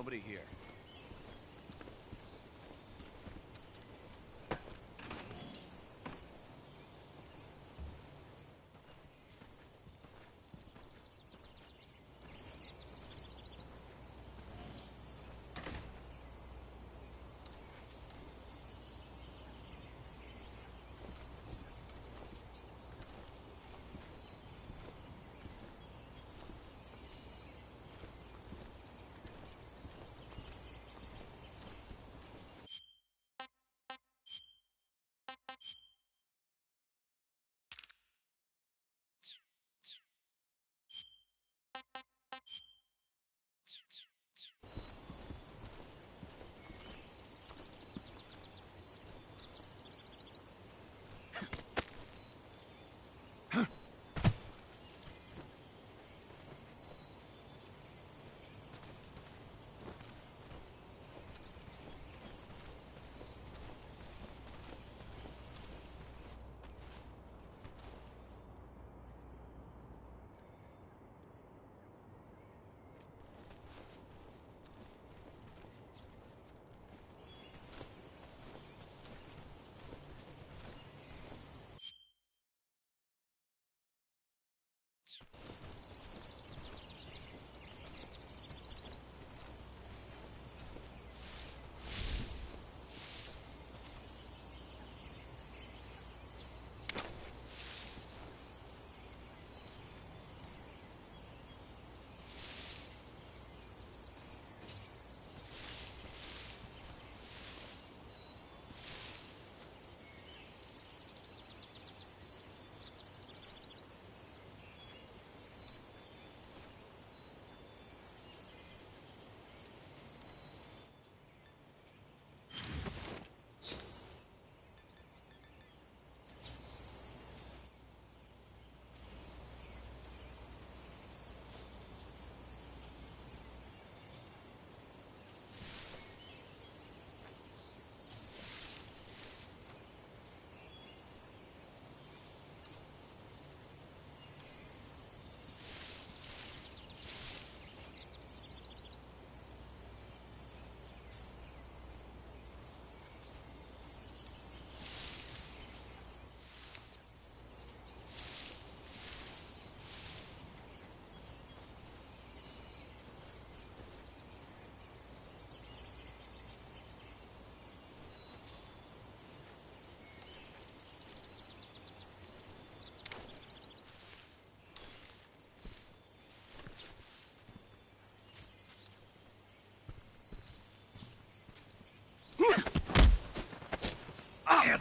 Nobody here.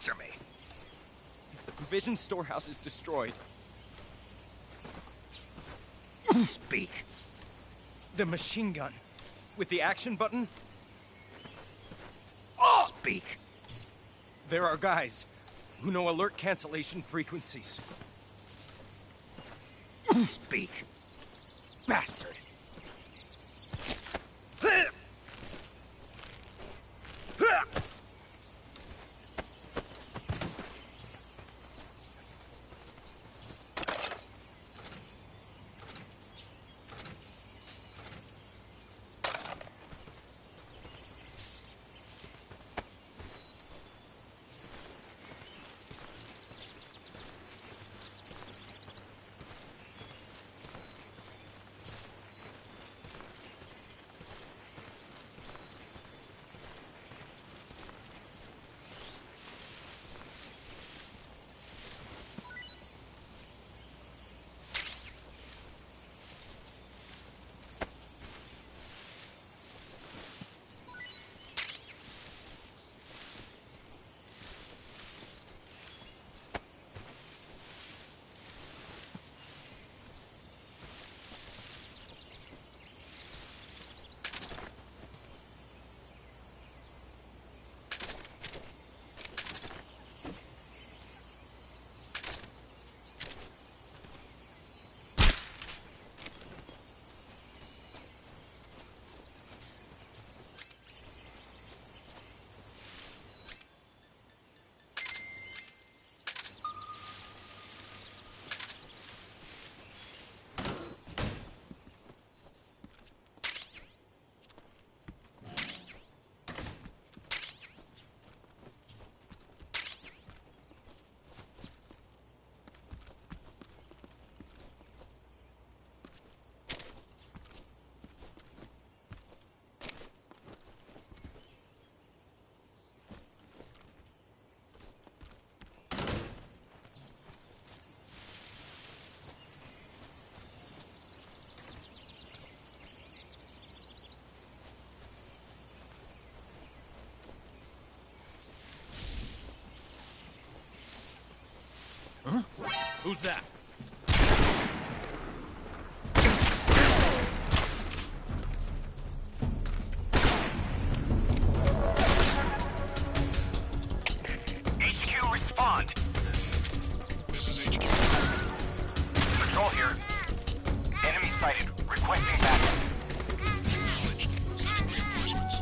Answer me. The provision storehouse is destroyed. Speak. The machine gun. With the action button? Speak. There are guys who know alert cancellation frequencies. Speak. Bastard! Huh? Who's that? HQ, respond! This is HQ. Patrol here. Enemy sighted. Requesting backup. Acknowledged. Sending reinforcements.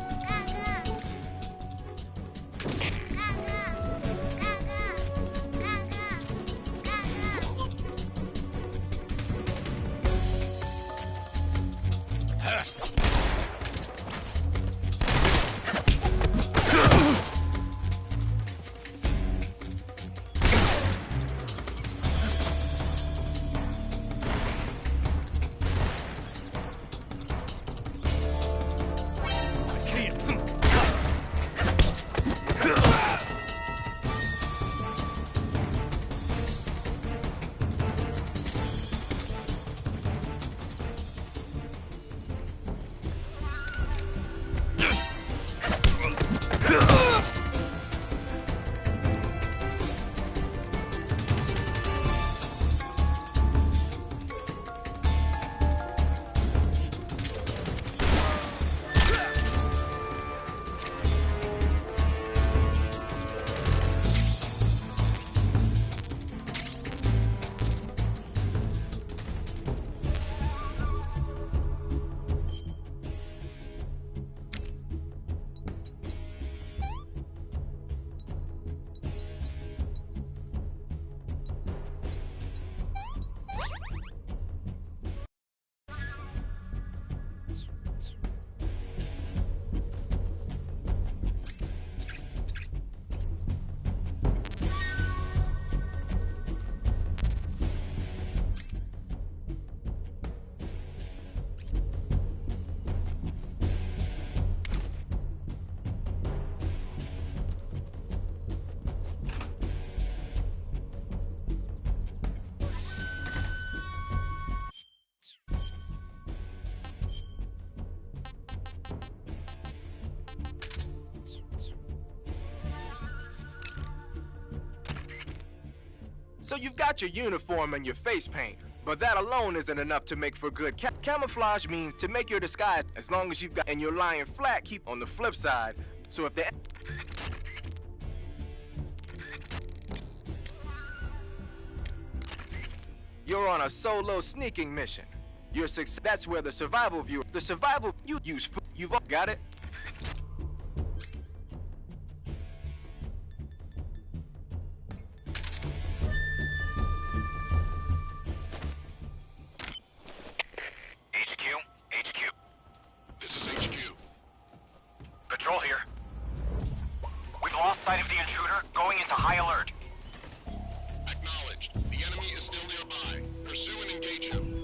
So you've got your uniform and your face paint, but that alone isn't enough to make for good camouflage means to make your disguise as long as you've got and you're lying flat. Keep on the flip side. So if the you're on a solo sneaking mission. That's where the survival you use. You've got it. HQ. This is HQ. Patrol here. We've lost sight of the intruder, going into high alert. Acknowledged. The enemy is still nearby. Pursue and engage him.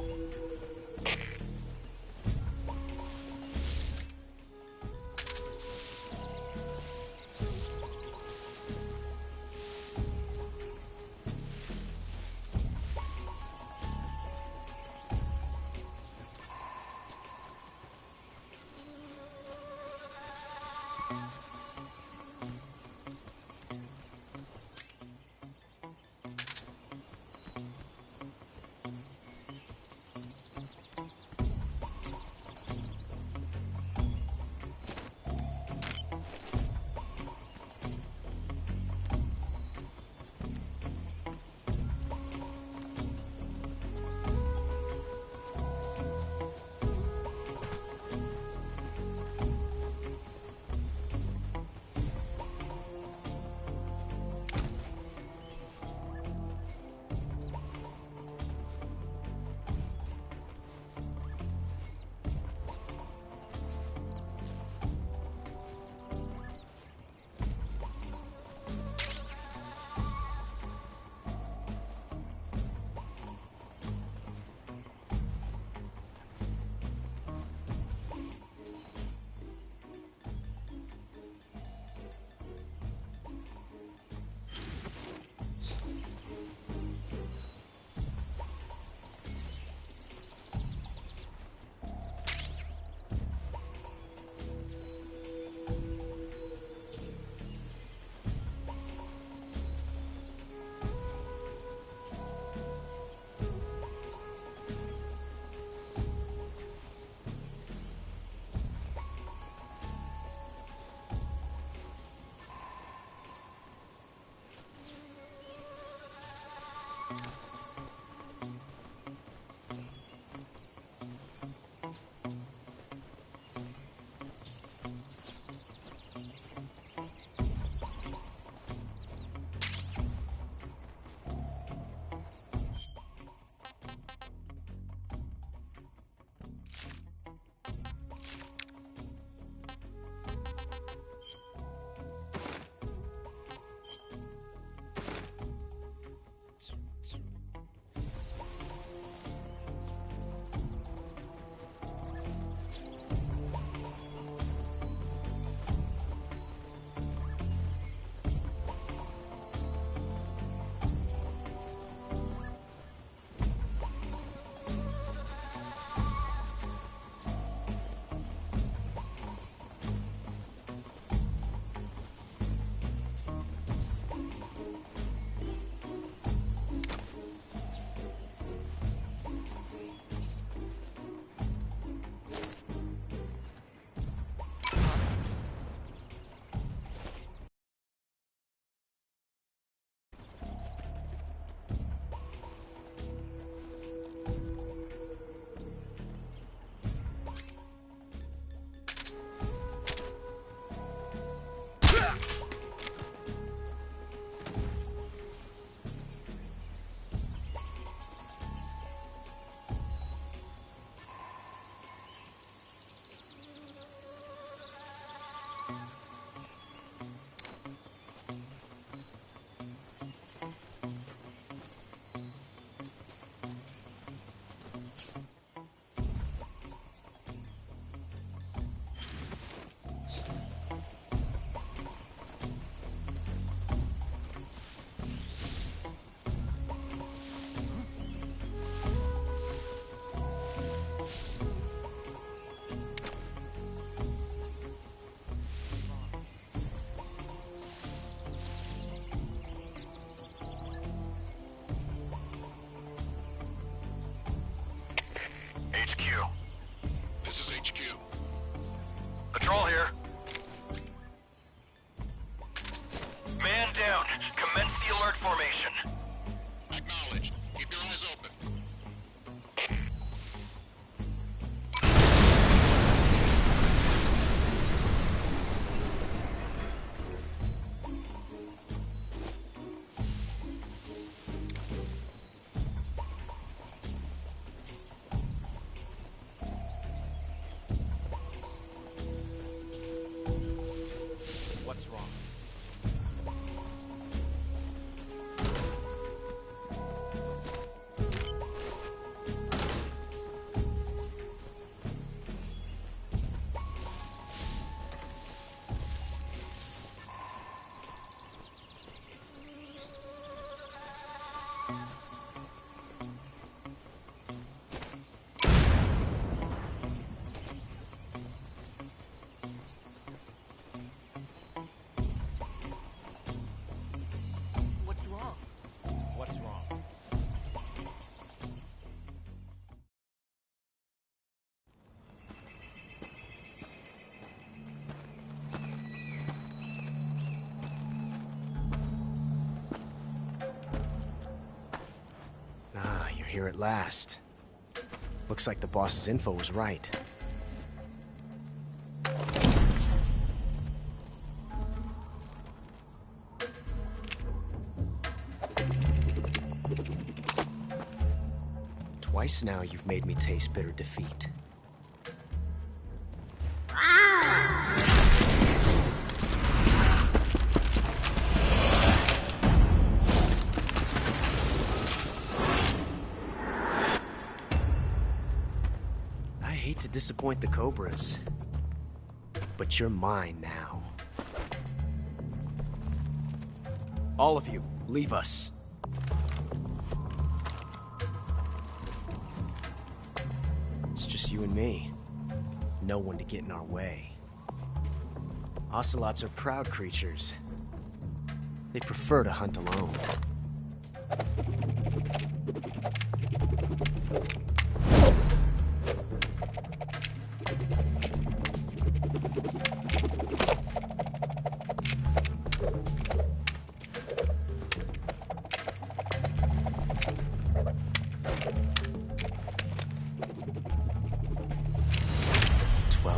HQ. This is HQ. Patrol here. Man down. Commence the alert formation. Acknowledged. Keep your eyes open. What's wrong? What's wrong? What's wrong? Ah, you're here at last. Looks like the boss's info was right. Twice now you've made me taste bitter defeat. I hate to disappoint the Cobras, but you're mine now. All of you, leave us. It's just you and me. No one to get in our way. Ocelots are proud creatures. They prefer to hunt alone.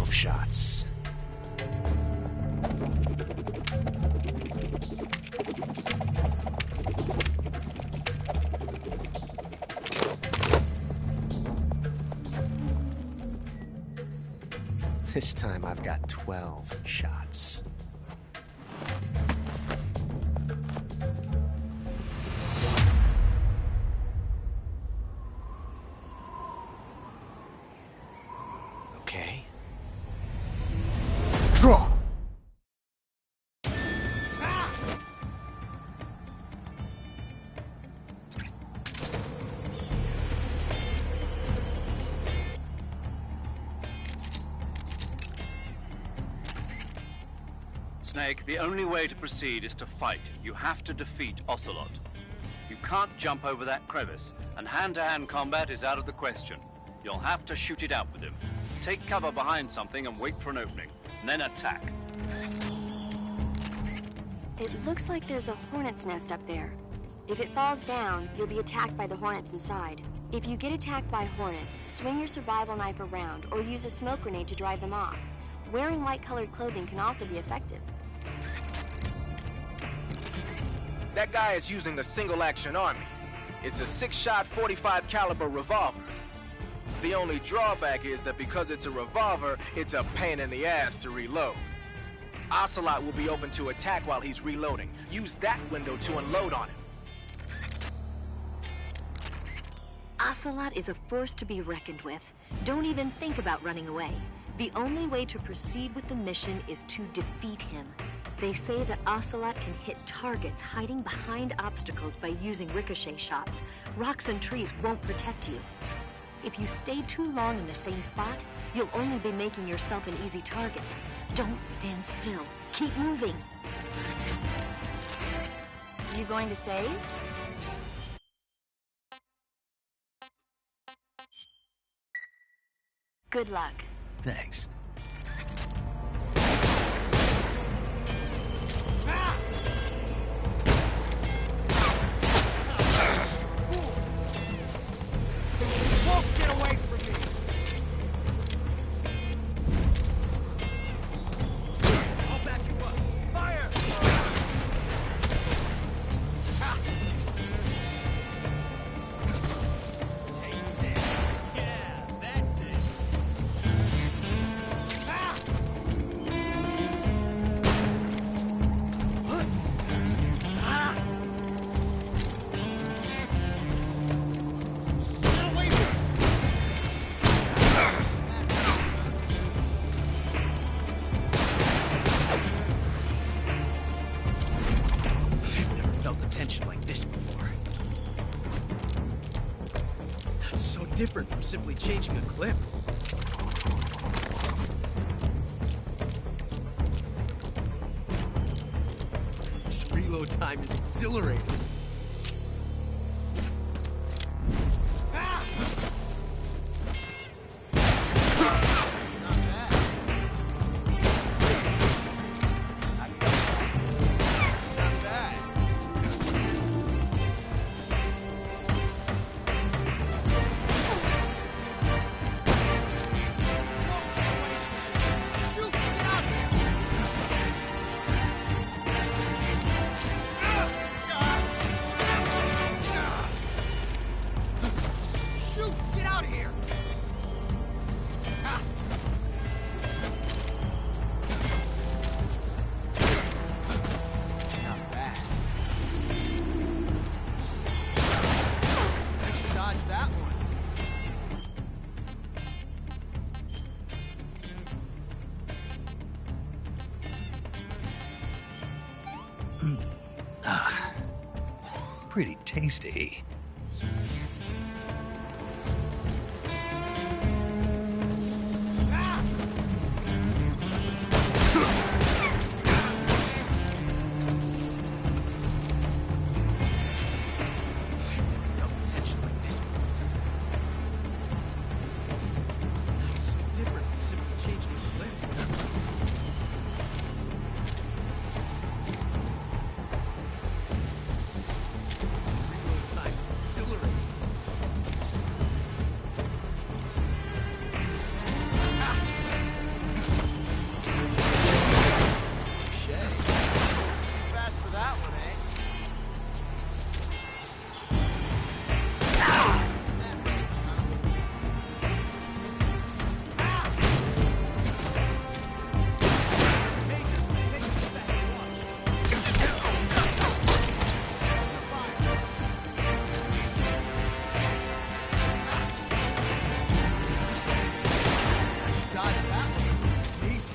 Shots. This time I've got 12 shots. Okay. Draw! Snake, the only way to proceed is to fight. You have to defeat Ocelot. You can't jump over that crevice, and hand-to-hand combat is out of the question. You'll have to shoot it out with him. Take cover behind something and wait for an opening, and then attack. It looks like there's a hornet's nest up there. If it falls down, you'll be attacked by the hornets inside. If you get attacked by hornets, swing your survival knife around or use a smoke grenade to drive them off. Wearing light-colored clothing can also be effective. That guy is using a single-action army. It's a 6-shot 45 caliber revolver. The only drawback is that because it's a revolver, it's a pain in the ass to reload. Ocelot will be open to attack while he's reloading. Use that window to unload on him. Ocelot is a force to be reckoned with. Don't even think about running away. The only way to proceed with the mission is to defeat him. They say that Ocelot can hit targets hiding behind obstacles by using ricochet shots. Rocks and trees won't protect you. If you stay too long in the same spot, you'll only be making yourself an easy target. Don't stand still. Keep moving. You going to save? Good luck. Thanks. Won't get away from me! I'll back you up. Fire! Take this. Yeah, that's it. Get away from me! I've never felt a tension like this before. That's so different from simply changing a clip. This reload time is exhilarating. Shoot! Get out of here! Not bad. Let's dodge that one. Pretty tasty. Felt a tension like this before. That's so different from simply changing a clip. This reload time is exhilarating. Touche. Fast for that one, eh? Dodge that one. Easy.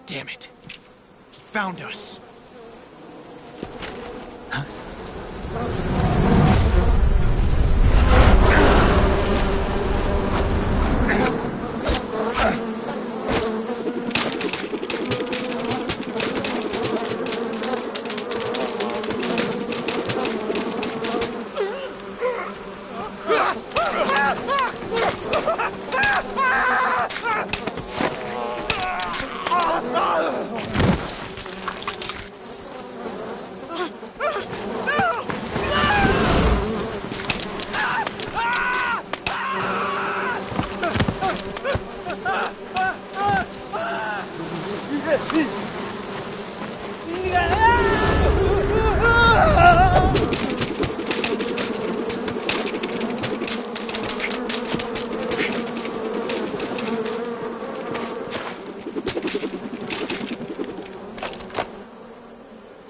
Damn it. He found us.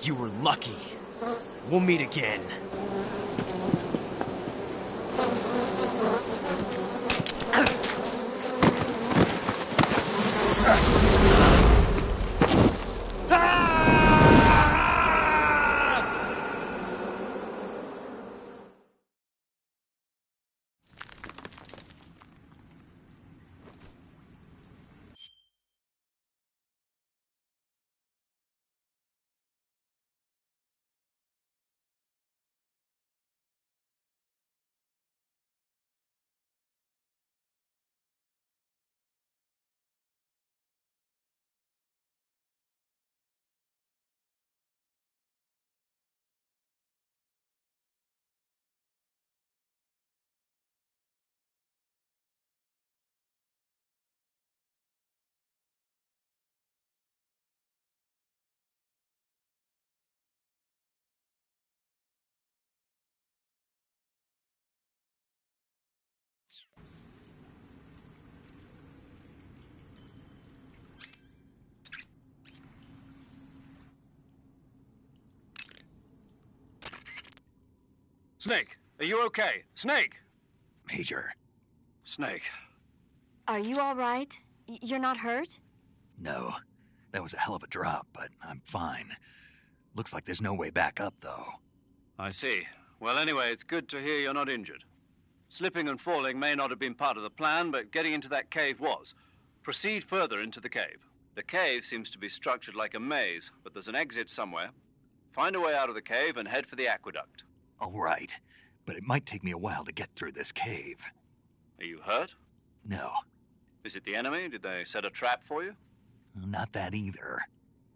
You were lucky. We'll meet again. Snake, are you okay? Snake! Major. Snake. Are you all right? You're not hurt? No. That was a hell of a drop, but I'm fine. Looks like there's no way back up, though. I see. Well, anyway, it's good to hear you're not injured. Slipping and falling may not have been part of the plan, but getting into that cave was. Proceed further into the cave. The cave seems to be structured like a maze, but there's an exit somewhere. Find a way out of the cave and head for the aqueduct. All right, but it might take me a while to get through this cave. Are you hurt? No, Is it the enemy? Did they set a trap for you? not that either.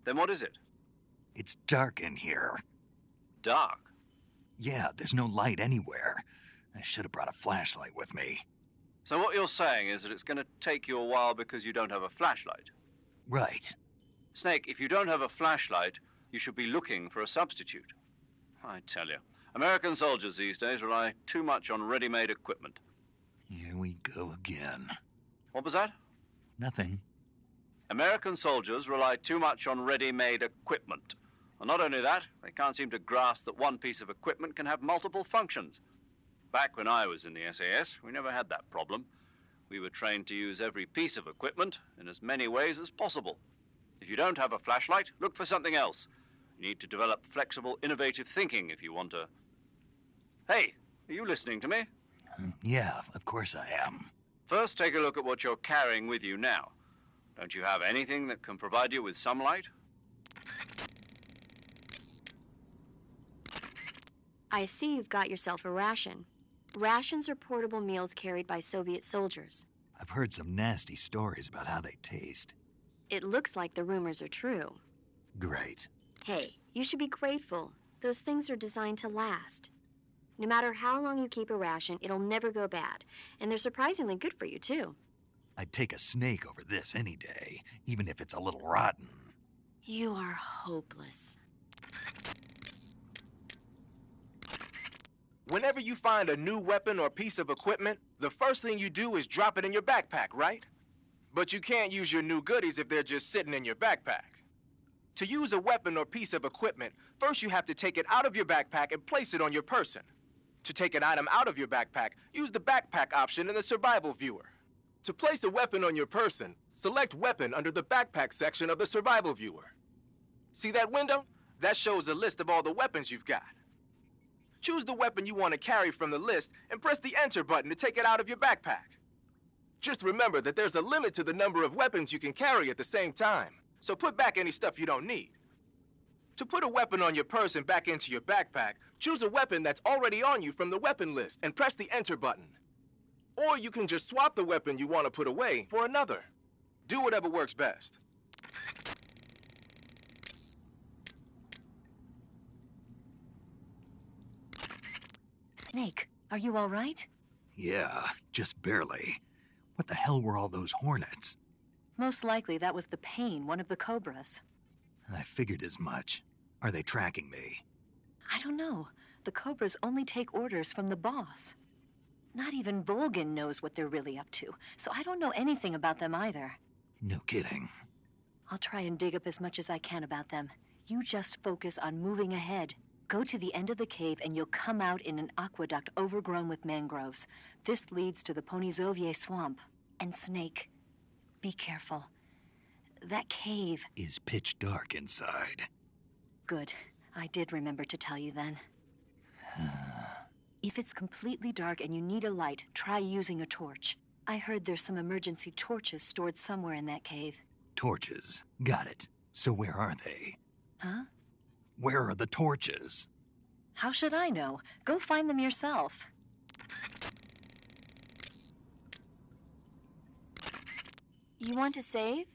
Then what is it? It's dark in here. Dark. Yeah, there's no light anywhere. I should have brought a flashlight with me. So what you're saying is that it's going to take you a while because you don't have a flashlight. Right. Snake, if you don't have a flashlight, you should be looking for a substitute. I tell you, American soldiers these days rely too much on ready-made equipment. Here we go again. What was that? Nothing. American soldiers rely too much on ready-made equipment. And not only that, they can't seem to grasp that one piece of equipment can have multiple functions. Back when I was in the SAS, we never had that problem. We were trained to use every piece of equipment in as many ways as possible. If you don't have a flashlight, look for something else. You need to develop flexible, innovative thinking if you want to... Hey, are you listening to me? Yeah, of course I am. First, take a look at what you're carrying with you now. Don't you have anything that can provide you with some light? I see you've got yourself a ration. Rations are portable meals carried by Soviet soldiers. I've heard some nasty stories about how they taste. It looks like the rumors are true. Great. Hey, you should be grateful. Those things are designed to last. No matter how long you keep a ration, it'll never go bad. And they're surprisingly good for you, too. I'd take a snake over this any day, even if it's a little rotten. You are hopeless. Whenever you find a new weapon or piece of equipment, the first thing you do is drop it in your backpack, right? But you can't use your new goodies if they're just sitting in your backpack. To use a weapon or piece of equipment, first you have to take it out of your backpack and place it on your person. To take an item out of your backpack, use the backpack option in the survival viewer. To place a weapon on your person, select Weapon under the Backpack section of the survival viewer. See that window? That shows a list of all the weapons you've got. Choose the weapon you want to carry from the list and press the Enter button to take it out of your backpack. Just remember that there's a limit to the number of weapons you can carry at the same time, so put back any stuff you don't need. To put a weapon on your person back into your backpack, choose a weapon that's already on you from the weapon list and press the Enter button. Or you can just swap the weapon you want to put away for another. Do whatever works best. Snake, are you all right? Yeah, just barely. What the hell were all those hornets? Most likely that was the pain, one of the cobras. I figured as much. Are they tracking me? I don't know. The cobras only take orders from the boss. Not even Volgin knows what they're really up to, so I don't know anything about them either. No kidding. I'll try and dig up as much as I can about them. You just focus on moving ahead. Go to the end of the cave and you'll come out in an aqueduct overgrown with mangroves. This leads to the Ponizovier swamp. And Snake, be careful. That cave is pitch dark inside. Good. I did remember to tell you then. If it's completely dark and you need a light, try using a torch. I heard there's some emergency torches stored somewhere in that cave. Torches. Got it. So where are they? Huh? Where are the torches? How should I know? Go find them yourself. You want to save?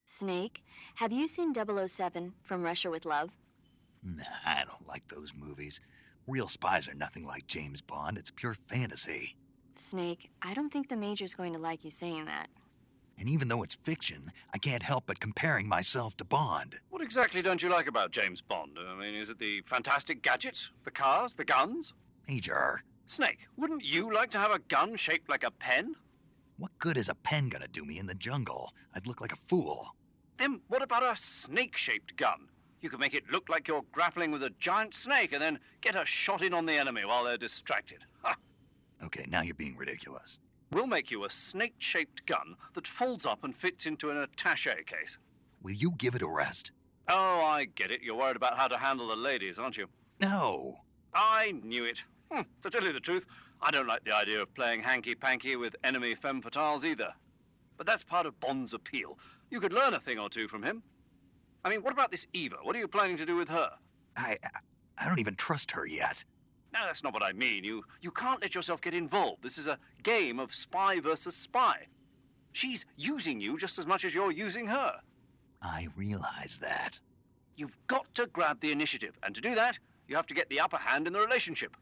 Snake, have you seen 007 from Russia with Love? Nah, I don't like those movies. Real spies are nothing like James Bond. It's pure fantasy. Snake, I don't think the Major's going to like you saying that. And even though it's fiction, I can't help but comparing myself to Bond. What exactly don't you like about James Bond? I mean, is it the fantastic gadgets? The cars? The guns? Major. Snake, wouldn't you like to have a gun shaped like a pen? What good is a pen gonna do me in the jungle? I'd look like a fool. Then what about a snake-shaped gun? You could make it look like you're grappling with a giant snake and then get a shot in on the enemy while they're distracted. Ha! Okay, now you're being ridiculous. We'll make you a snake-shaped gun that folds up and fits into an attaché case. Will you give it a rest? Oh, I get it. You're worried about how to handle the ladies, aren't you? No. I knew it. To tell you the truth, I don't like the idea of playing hanky-panky with enemy femme fatales either. But that's part of Bond's appeal. You could learn a thing or two from him. I mean, what about this Eva? What are you planning to do with her? I don't even trust her yet. No, that's not what I mean. You can't let yourself get involved. This is a game of spy versus spy. She's using you just as much as you're using her. I realize that. You've got to grab the initiative, and to do that, you have to get the upper hand in the relationship.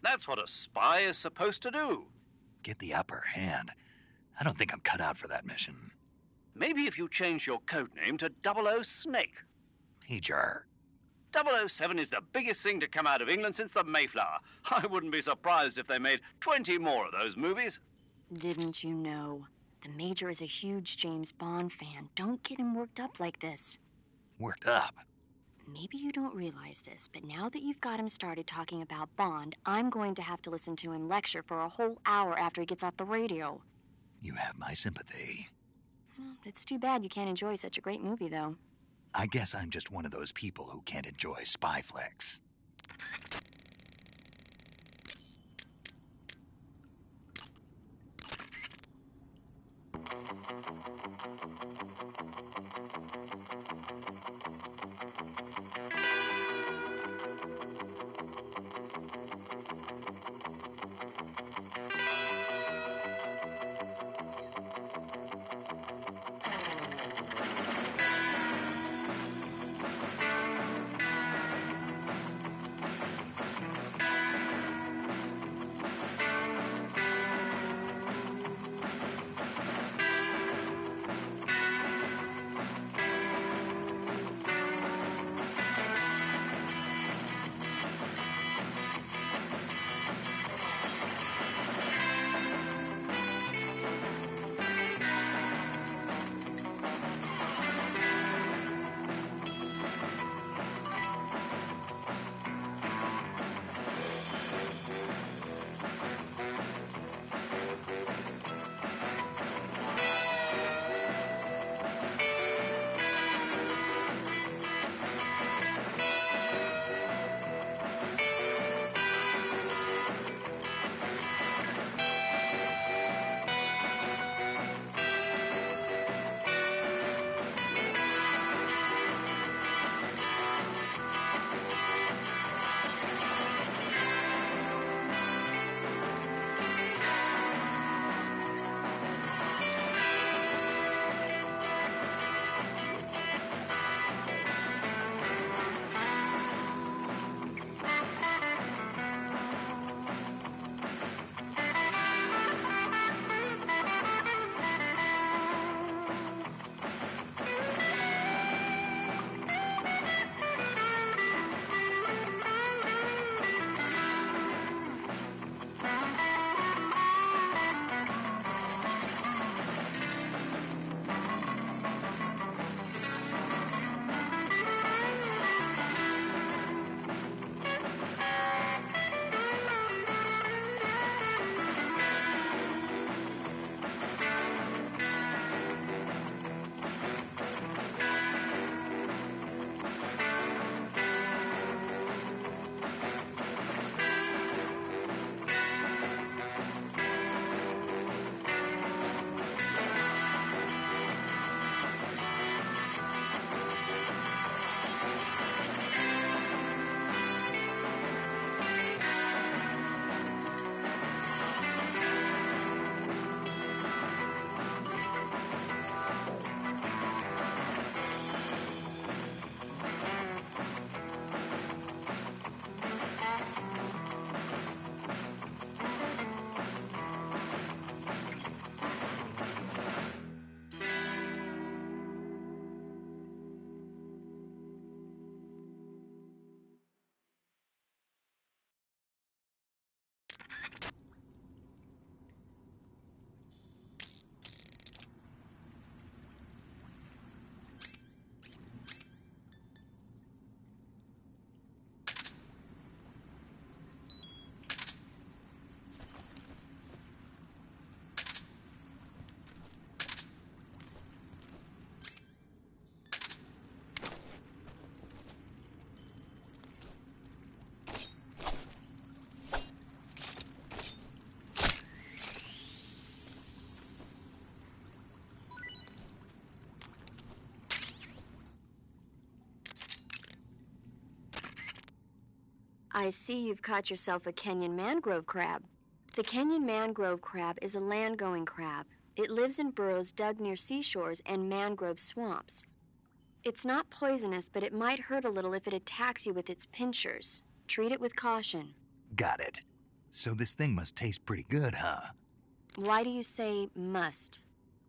That's what a spy is supposed to do. Get the upper hand? I don't think I'm cut out for that mission. Maybe if you change your codename to 00 Snake. Major. 007 is the biggest thing to come out of England since the Mayflower. I wouldn't be surprised if they made 20 more of those movies. Didn't you know? The Major is a huge James Bond fan. Don't get him worked up like this. Worked up? Maybe you don't realize this, but now that you've got him started talking about Bond, I'm going to have to listen to him lecture for a whole hour after he gets off the radio. You have my sympathy. It's too bad you can't enjoy such a great movie, though. I guess I'm just one of those people who can't enjoy spy flicks. I see you've caught yourself a Kenyan mangrove crab. The Kenyan mangrove crab is a land-going crab. It lives in burrows dug near seashores and mangrove swamps. It's not poisonous, but it might hurt a little if it attacks you with its pinchers. Treat it with caution. Got it. So this thing must taste pretty good, huh? Why do you say must?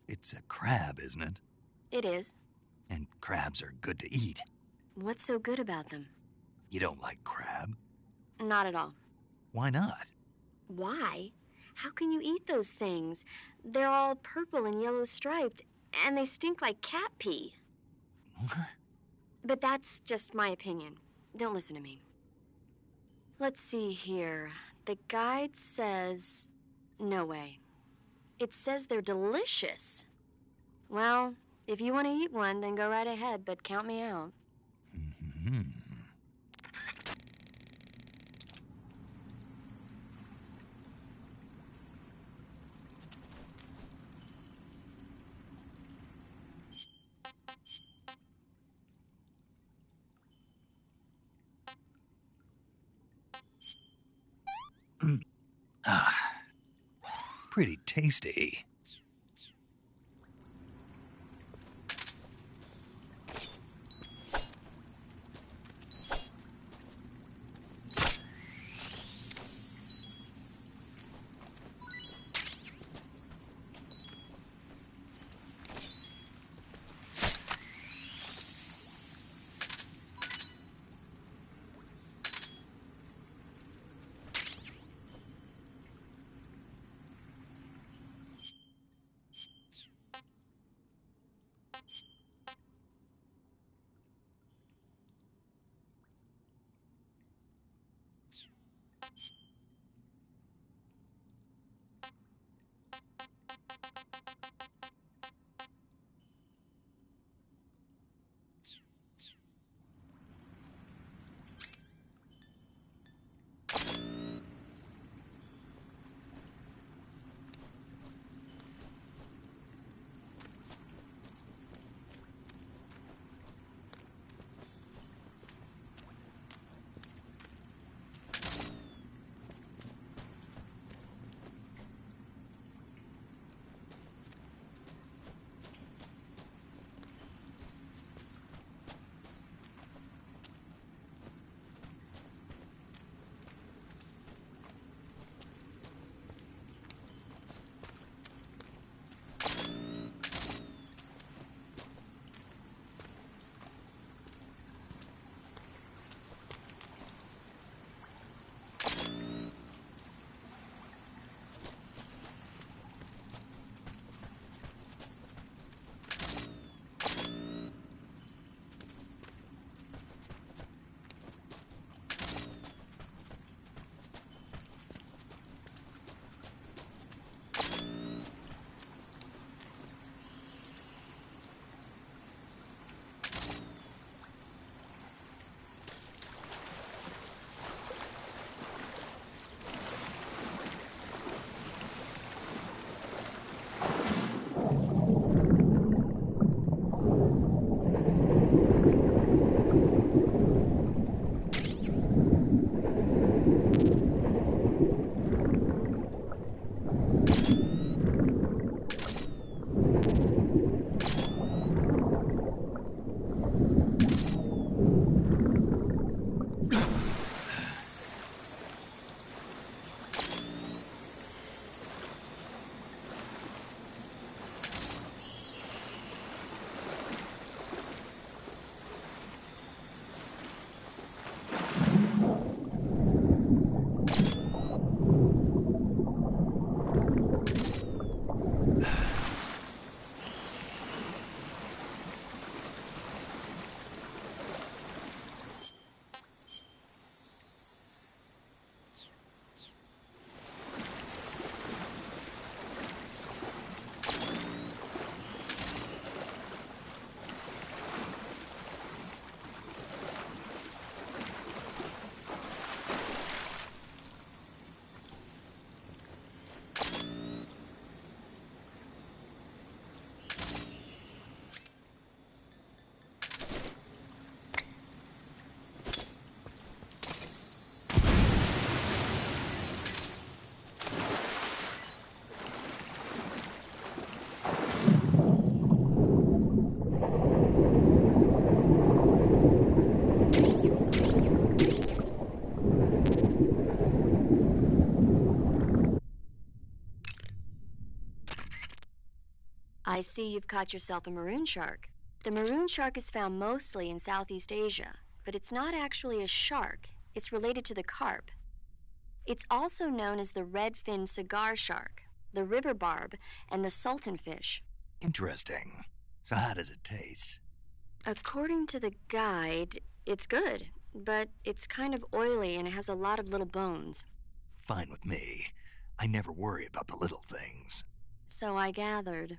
It's a crab, isn't it? It is. And crabs are good to eat. What's so good about them? You don't like crab? Not at all. Why not? Why? How can you eat those things? They're all purple and yellow striped, and they stink like cat pee. But that's just my opinion. Don't listen to me. Let's see here. The guide says... no way. It says they're delicious. Well, if you want to eat one, then go right ahead, but count me out. Mm-hmm. Pretty tasty. I see you've caught yourself a maroon shark. The maroon shark is found mostly in Southeast Asia, but it's not actually a shark. It's related to the carp. It's also known as the red-finned cigar shark, the river barb, and the sultan fish. Interesting. So how does it taste? According to the guide, it's good, but it's kind of oily and it has a lot of little bones. Fine with me. I never worry about the little things. So I gathered.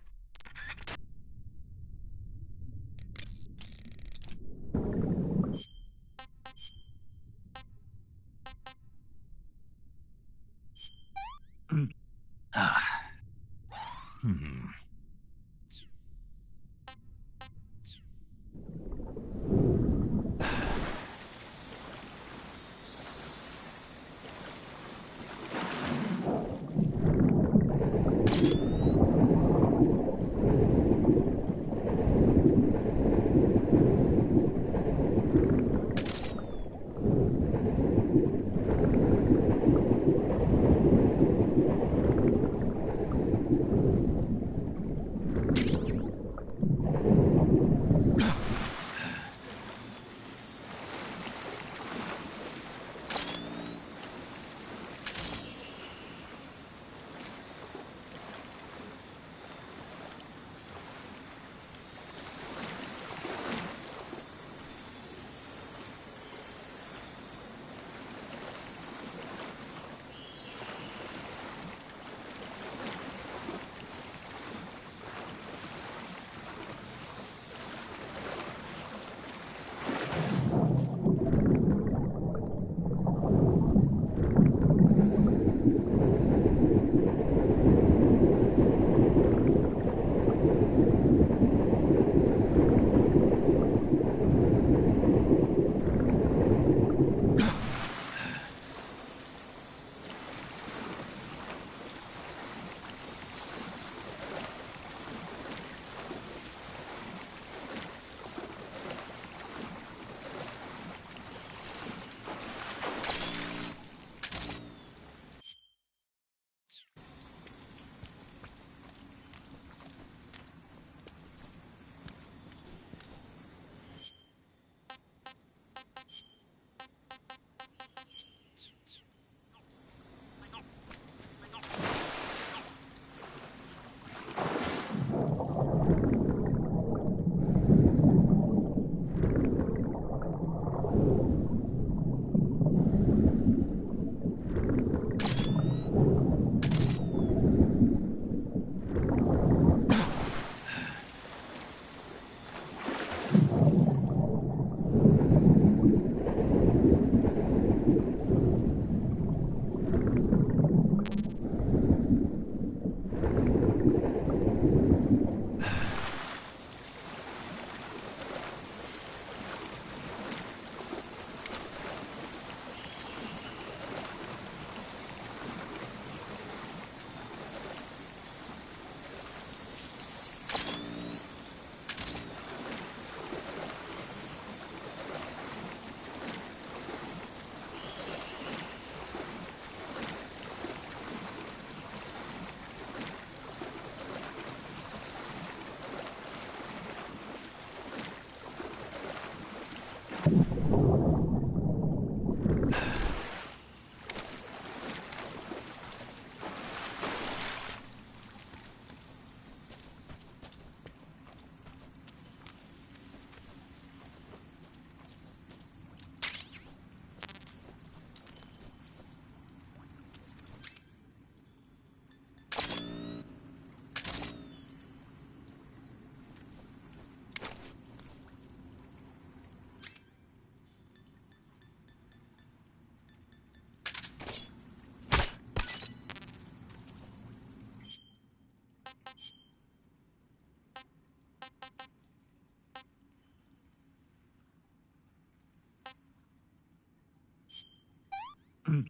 Hmm.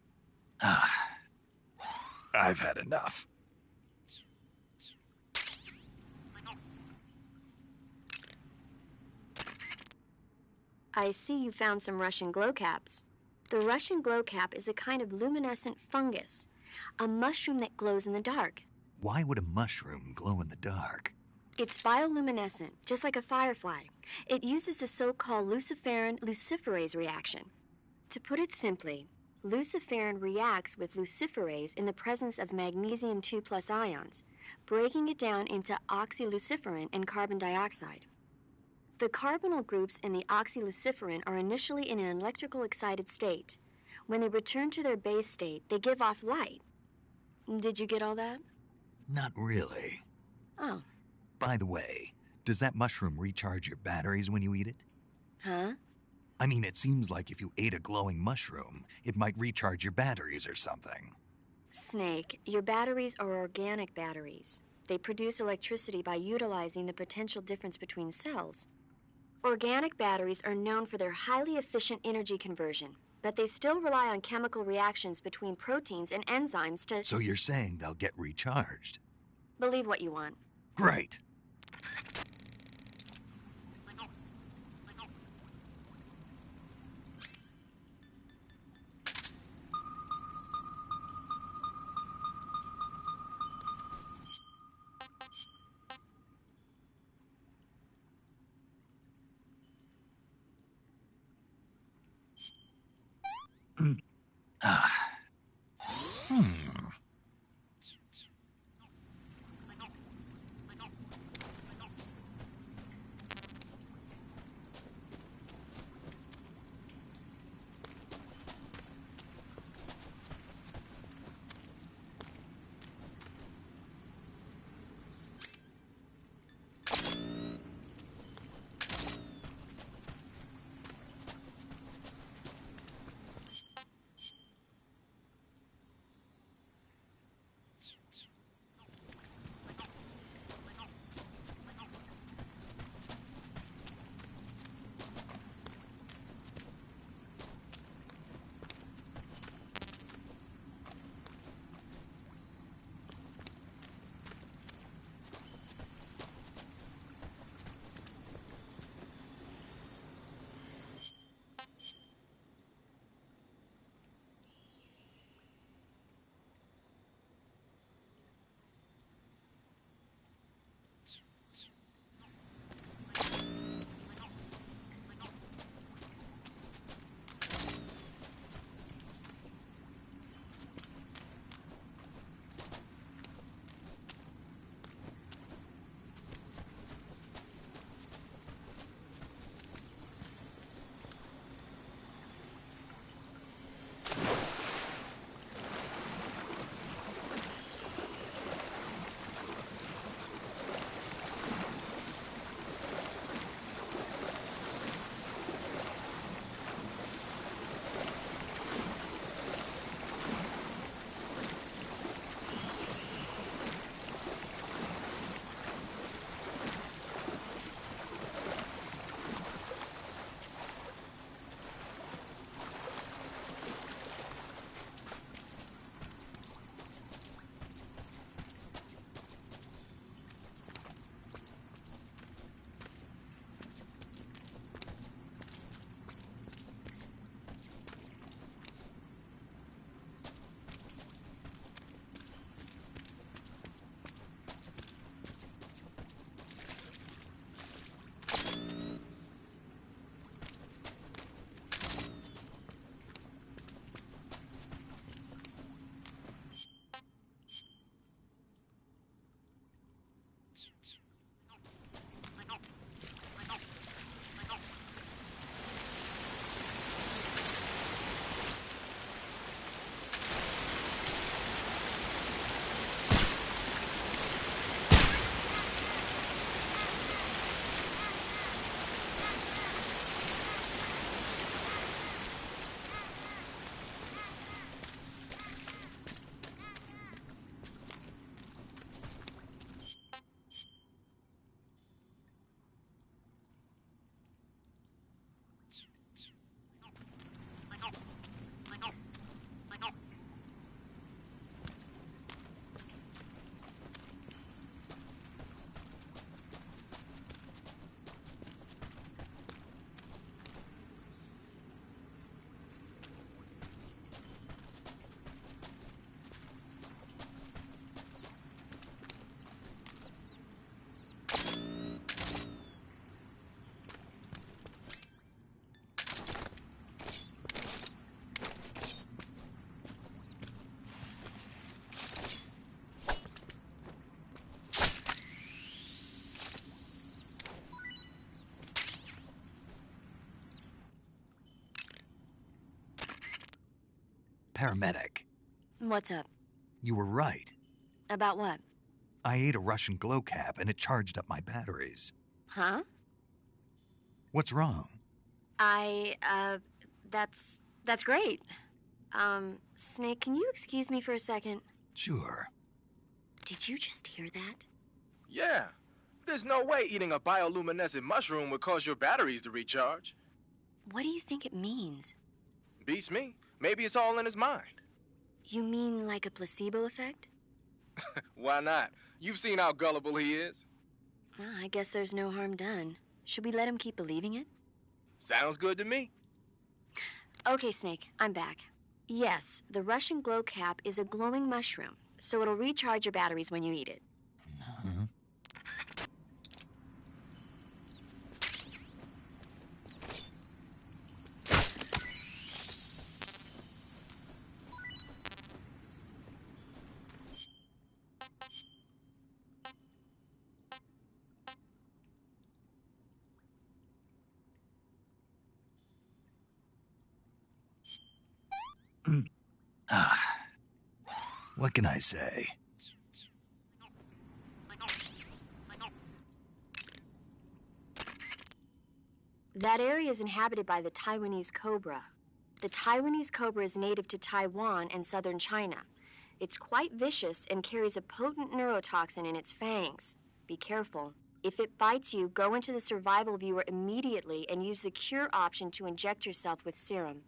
I've had enough. I see you found some Russian glow caps. The Russian glow cap is a kind of luminescent fungus, a mushroom that glows in the dark. Why would a mushroom glow in the dark? It's bioluminescent, just like a firefly. It uses the so-called luciferin-luciferase reaction. To put it simply, luciferin reacts with luciferase in the presence of magnesium 2+ ions, breaking it down into oxyluciferin and carbon dioxide. The carbonyl groups in the oxyluciferin are initially in an electrical excited state. When they return to their base state, they give off light. Did you get all that? Not really. Oh. By the way, does that mushroom recharge your batteries when you eat it? Huh? I mean, it seems like if you ate a glowing mushroom, it might recharge your batteries or something. Snake, your batteries are organic batteries. They produce electricity by utilizing the potential difference between cells. Organic batteries are known for their highly efficient energy conversion, but they still rely on chemical reactions between proteins and enzymes to... So you're saying they'll get recharged? Believe what you want. Great. paramedic. What's up? You were right. About what? I ate a Russian glow cap and it charged up my batteries. Huh? What's wrong? That's great. Snake, can you excuse me for a second? Sure. Did you just hear that? Yeah. There's no way eating a bioluminescent mushroom would cause your batteries to recharge. What do you think it means? Beats me. Maybe it's all in his mind. You mean like a placebo effect? Why not? You've seen how gullible he is. Well, I guess there's no harm done. Should we let him keep believing it? Sounds good to me. Okay, Snake, I'm back. Yes, the Russian glow cap is a glowing mushroom, so it'll recharge your batteries when you eat it. Uh-huh. What can I say? That area is inhabited by the Taiwanese cobra. The Taiwanese cobra is native to Taiwan and southern China. It's quite vicious and carries a potent neurotoxin in its fangs. Be careful. If it bites you, go into the survival viewer immediately and use the cure option to inject yourself with serum.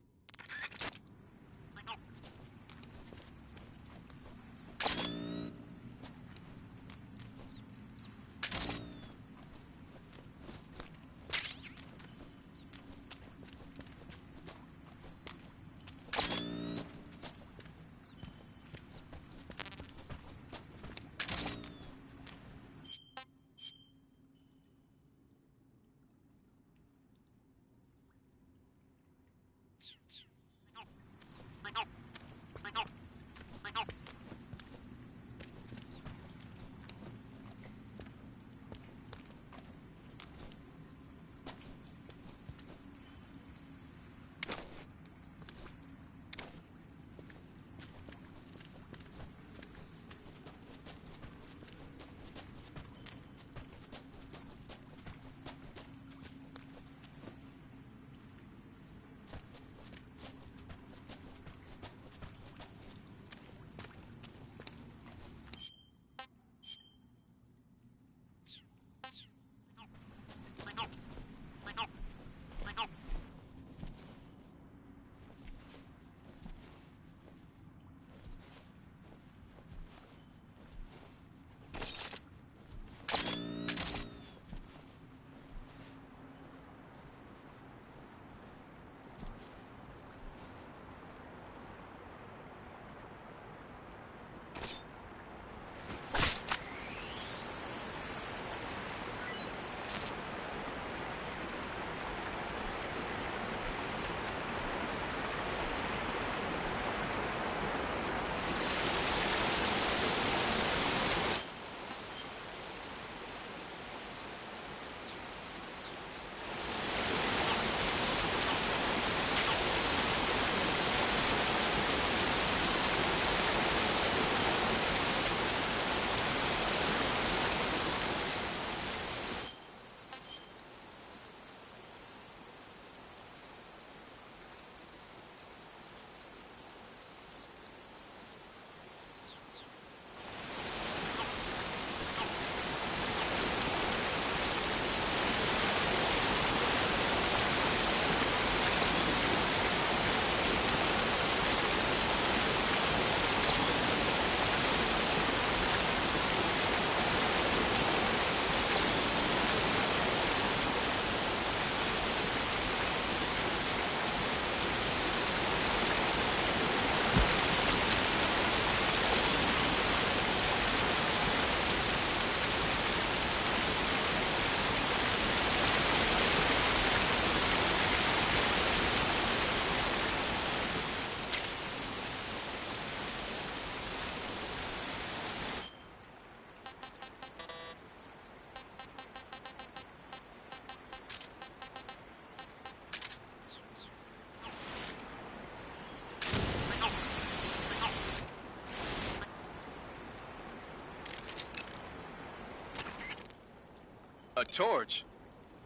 A torch?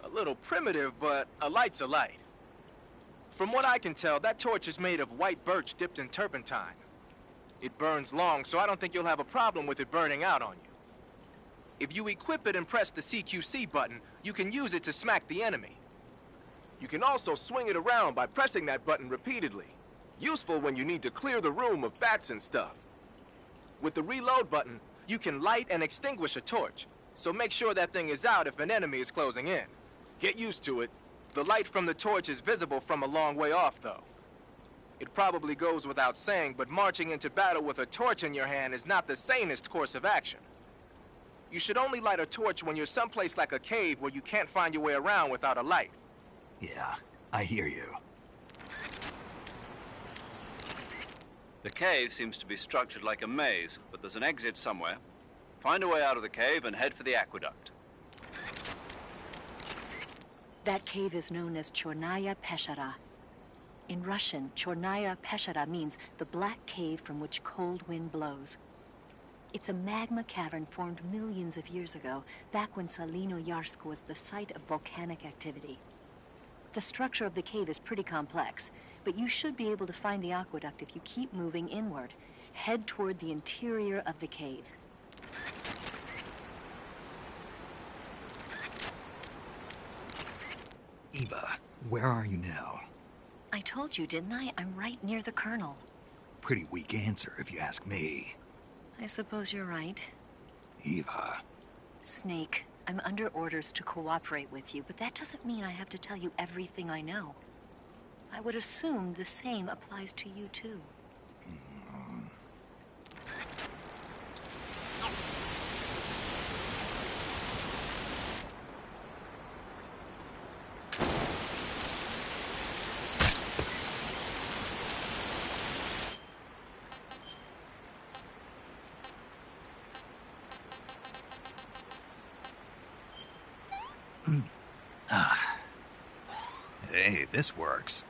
A little primitive, but a light's a light. From what I can tell, that torch is made of white birch dipped in turpentine. It burns long, so I don't think you'll have a problem with it burning out on you. If you equip it and press the CQC button, you can use it to smack the enemy. You can also swing it around by pressing that button repeatedly. Useful when you need to clear the room of bats and stuff. With the reload button, you can light and extinguish a torch, so make sure that thing is out if an enemy is closing in. Get used to it. The light from the torch is visible from a long way off, though. It probably goes without saying, but marching into battle with a torch in your hand is not the sanest course of action. You should only light a torch when you're someplace like a cave where you can't find your way around without a light. Yeah, I hear you. The cave seems to be structured like a maze, but there's an exit somewhere. Find a way out of the cave and head for the aqueduct. That cave is known as Chornaya Peshara. In Russian, Chornaya Peshara means the black cave from which cold wind blows. It's a magma cavern formed millions of years ago, back when Salinoyarsk was the site of volcanic activity. The structure of the cave is pretty complex, but you should be able to find the aqueduct if you keep moving inward. Head toward the interior of the cave. Eva, where are you now? I told you, didn't I? I'm right near the Colonel. Pretty weak answer, if you ask me. I suppose you're right. Eva. Snake, I'm under orders to cooperate with you, but that doesn't mean I have to tell you everything I know. I would assume the same applies to you, too. Hey, this works.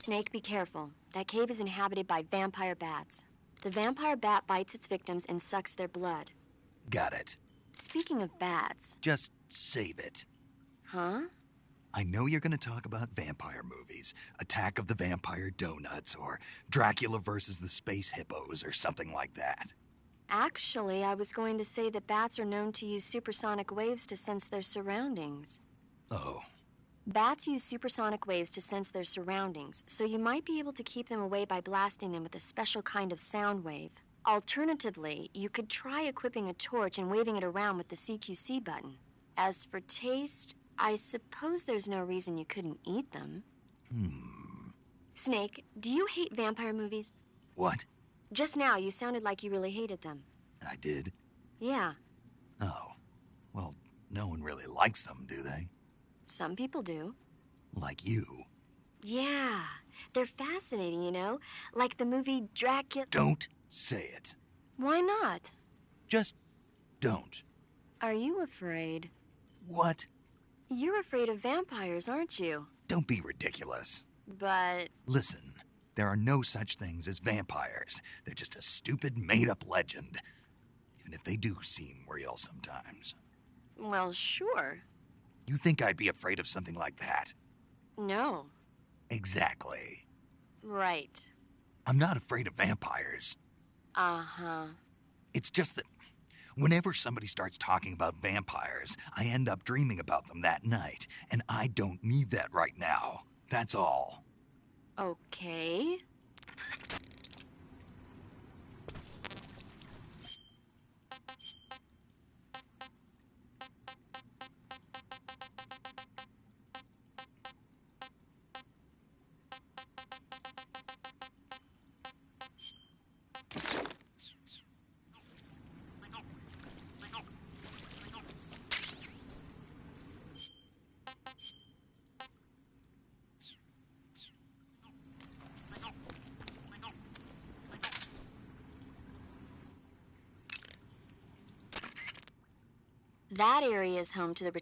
Snake, be careful. That cave is inhabited by vampire bats. The vampire bat bites its victims and sucks their blood. Got it. Speaking of bats... Just save it. Huh? I know you're gonna talk about vampire movies. Attack of the Vampire Donuts, or Dracula versus the Space Hippos, or something like that. Actually, I was going to say that bats are known to use supersonic waves to sense their surroundings. Oh. Bats use supersonic waves to sense their surroundings, so you might be able to keep them away by blasting them with a special kind of sound wave. Alternatively, you could try equipping a torch and waving it around with the CQC button. As for taste, I suppose there's no reason you couldn't eat them. Snake, do you hate vampire movies? What? Just now, you sounded like you really hated them. I did? Yeah, Oh. Well, no one really likes them, do they? some people do. Like you. Yeah, they're fascinating, you know? Like the movie Dracula. Don't say it. Why not? Just don't. Are you afraid? What? You're afraid of vampires, aren't you? Don't be ridiculous. But... Listen, there are no such things as vampires. They're just a stupid, made-up legend. Even if they do seem real sometimes. well, sure. You think I'd be afraid of something like that? No. Exactly. Right. I'm not afraid of vampires. Uh-huh. It's just that whenever somebody starts talking about vampires, I end up dreaming about them that night, and I don't need that right now. That's all. Okay. That area is home to the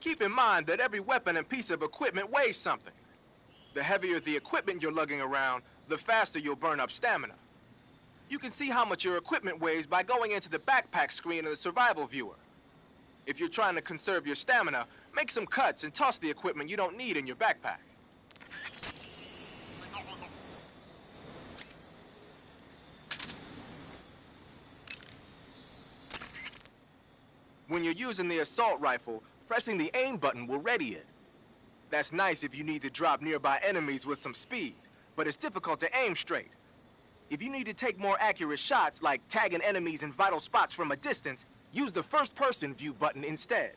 Keep in mind that every weapon and piece of equipment weighs something. The heavier the equipment you're lugging around, the faster you'll burn up stamina. You can see how much your equipment weighs by going into the backpack screen in the survival viewer. If you're trying to conserve your stamina, make some cuts and toss the equipment you don't need in your backpack. When you're using the assault rifle, pressing the aim button will ready it. That's nice if you need to drop nearby enemies with some speed, but it's difficult to aim straight. If you need to take more accurate shots, like tagging enemies in vital spots from a distance, use the first-person view button instead.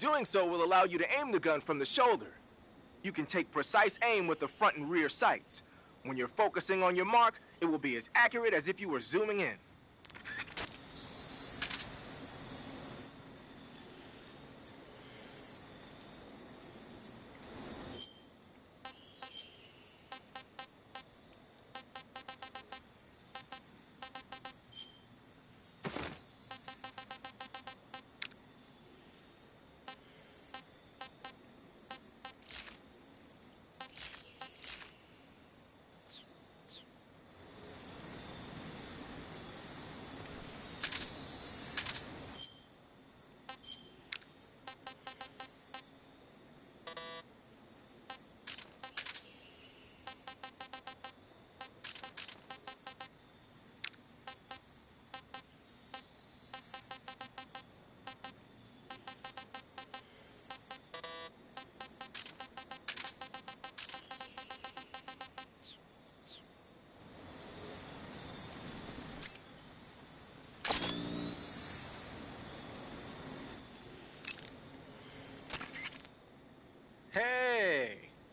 Doing so will allow you to aim the gun from the shoulder. You can take precise aim with the front and rear sights. When you're focusing on your mark, it will be as accurate as if you were zooming in.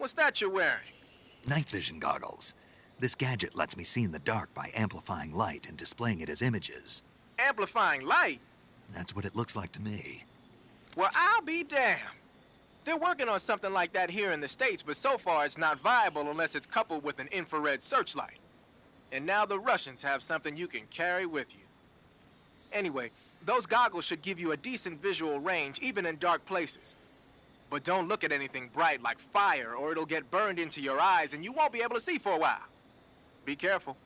What's that you're wearing? Night vision goggles. This gadget lets me see in the dark by amplifying light and displaying it as images. Amplifying light? That's what it looks like to me. Well, I'll be damned. They're working on something like that here in the States, but so far it's not viable unless it's coupled with an infrared searchlight. And now the Russians have something you can carry with you. Anyway, those goggles should give you a decent visual range, even in dark places. But don't look at anything bright like fire, or it'll get burned into your eyes and you won't be able to see for a while. Be careful.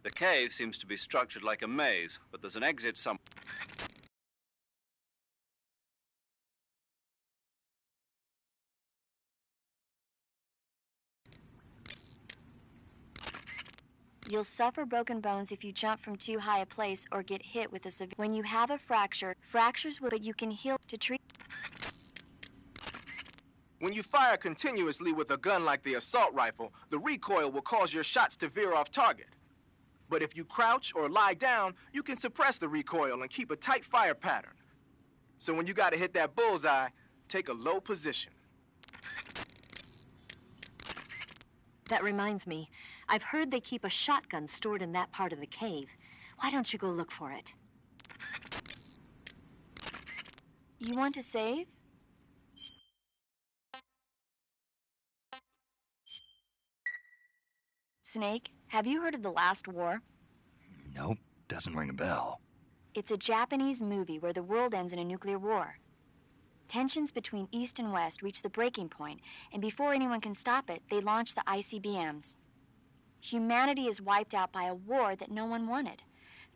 The cave seems to be structured like a maze, but there's an exit somewhere. You'll suffer broken bones if you jump from too high a place or get hit with a severe... When you have a fracture, fractures will... You can heal to treat... When you fire continuously with a gun like the assault rifle, the recoil will cause your shots to veer off target. But if you crouch or lie down, you can suppress the recoil and keep a tight fire pattern. So when you gotta hit that bullseye, take a low position. That reminds me, I've heard they keep a shotgun stored in that part of the cave. Why don't you go look for it? You want to save? Snake, have you heard of The Last War? Nope, doesn't ring a bell. It's a Japanese movie where the world ends in a nuclear war. Tensions between East and West reach the breaking point, and before anyone can stop it, they launch the ICBMs. Humanity is wiped out by a war that no one wanted.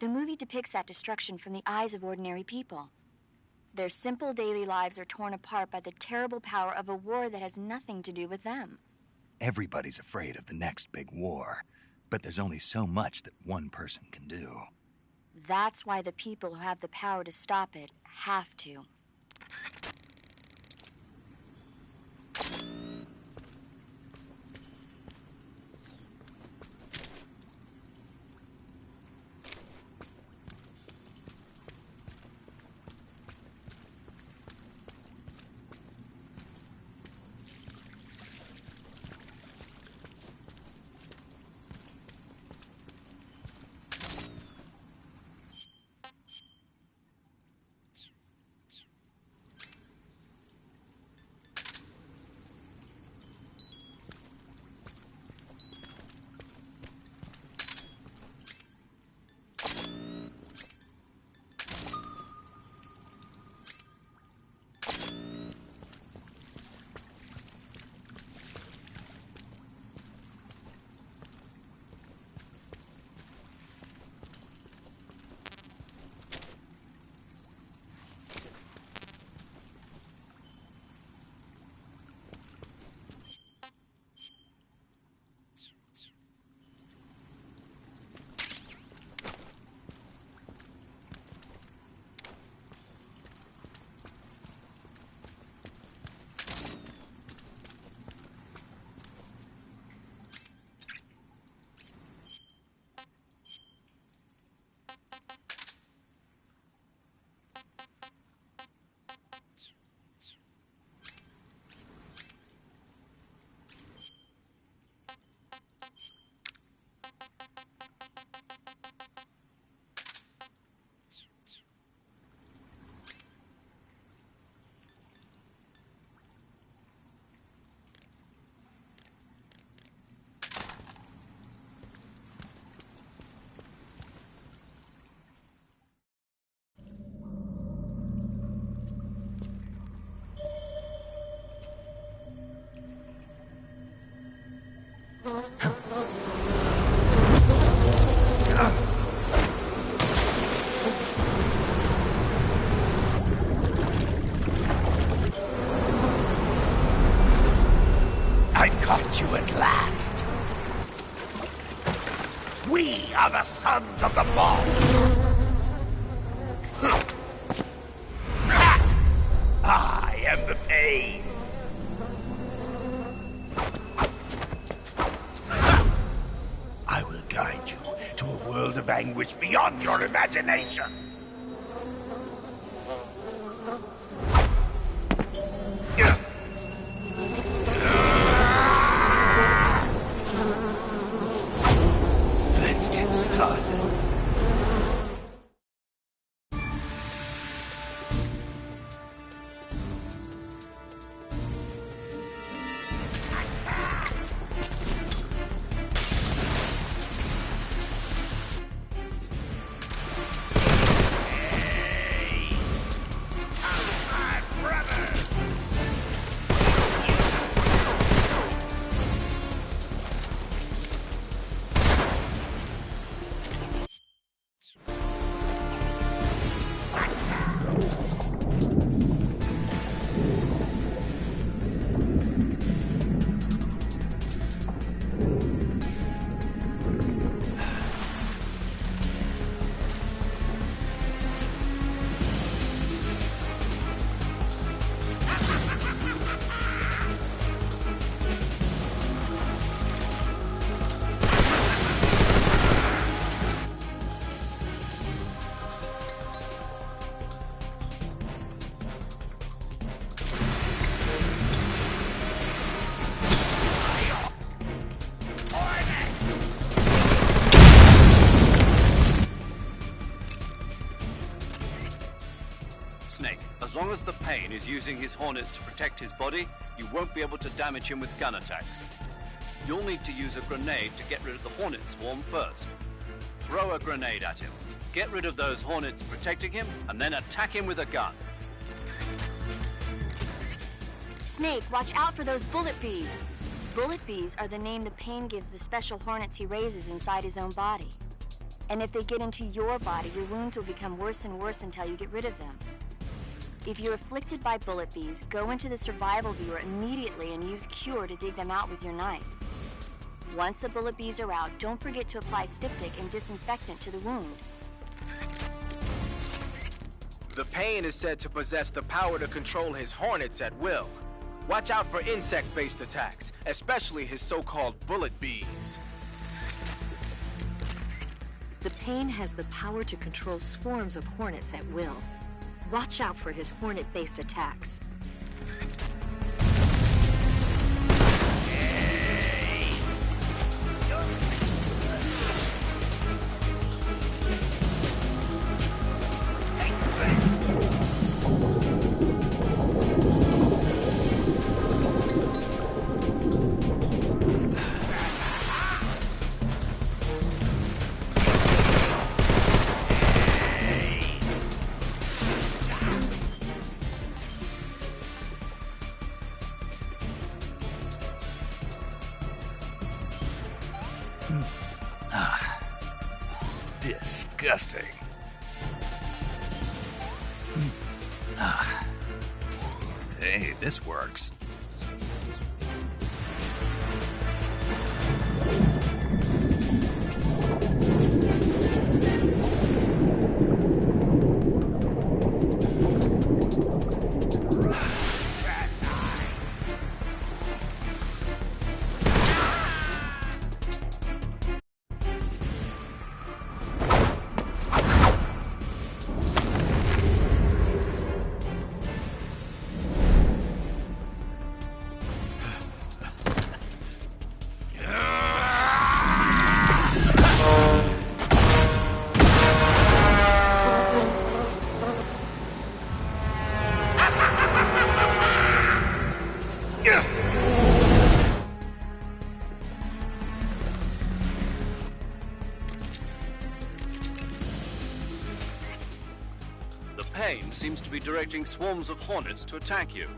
The movie depicts that destruction from the eyes of ordinary people. Their simple daily lives are torn apart by the terrible power of a war that has nothing to do with them. Everybody's afraid of the next big war, but there's only so much that one person can do. That's why the people who have the power to stop it have to. I've caught you at last. We are the sons of the boss. I am the pain. I will guide you to a world of anguish beyond your imagination. Let's get started. Snake, as long as the Pain is using his Hornets to protect his body, you won't be able to damage him with gun attacks. You'll need to use a grenade to get rid of the Hornet swarm first. Throw a grenade at him. Get rid of those Hornets protecting him, and then attack him with a gun. Snake, watch out for those bullet bees. Bullet bees are the name the Pain gives the special hornets he raises inside his own body. And if they get into your body, your wounds will become worse and worse until you get rid of them. If you're afflicted by bullet bees, go into the survival viewer immediately and use Cure to dig them out with your knife. Once the bullet bees are out, don't forget to apply styptic and disinfectant to the wound. The Pain is said to possess the power to control his Hornets at will. Watch out for insect-based attacks, especially his so-called bullet bees. The Pain has the power to control swarms of Hornets at will. Watch out for his Hornet-based attacks. Disgusting. Hey, this works. Pain seems to be directing swarms of Hornets to attack you.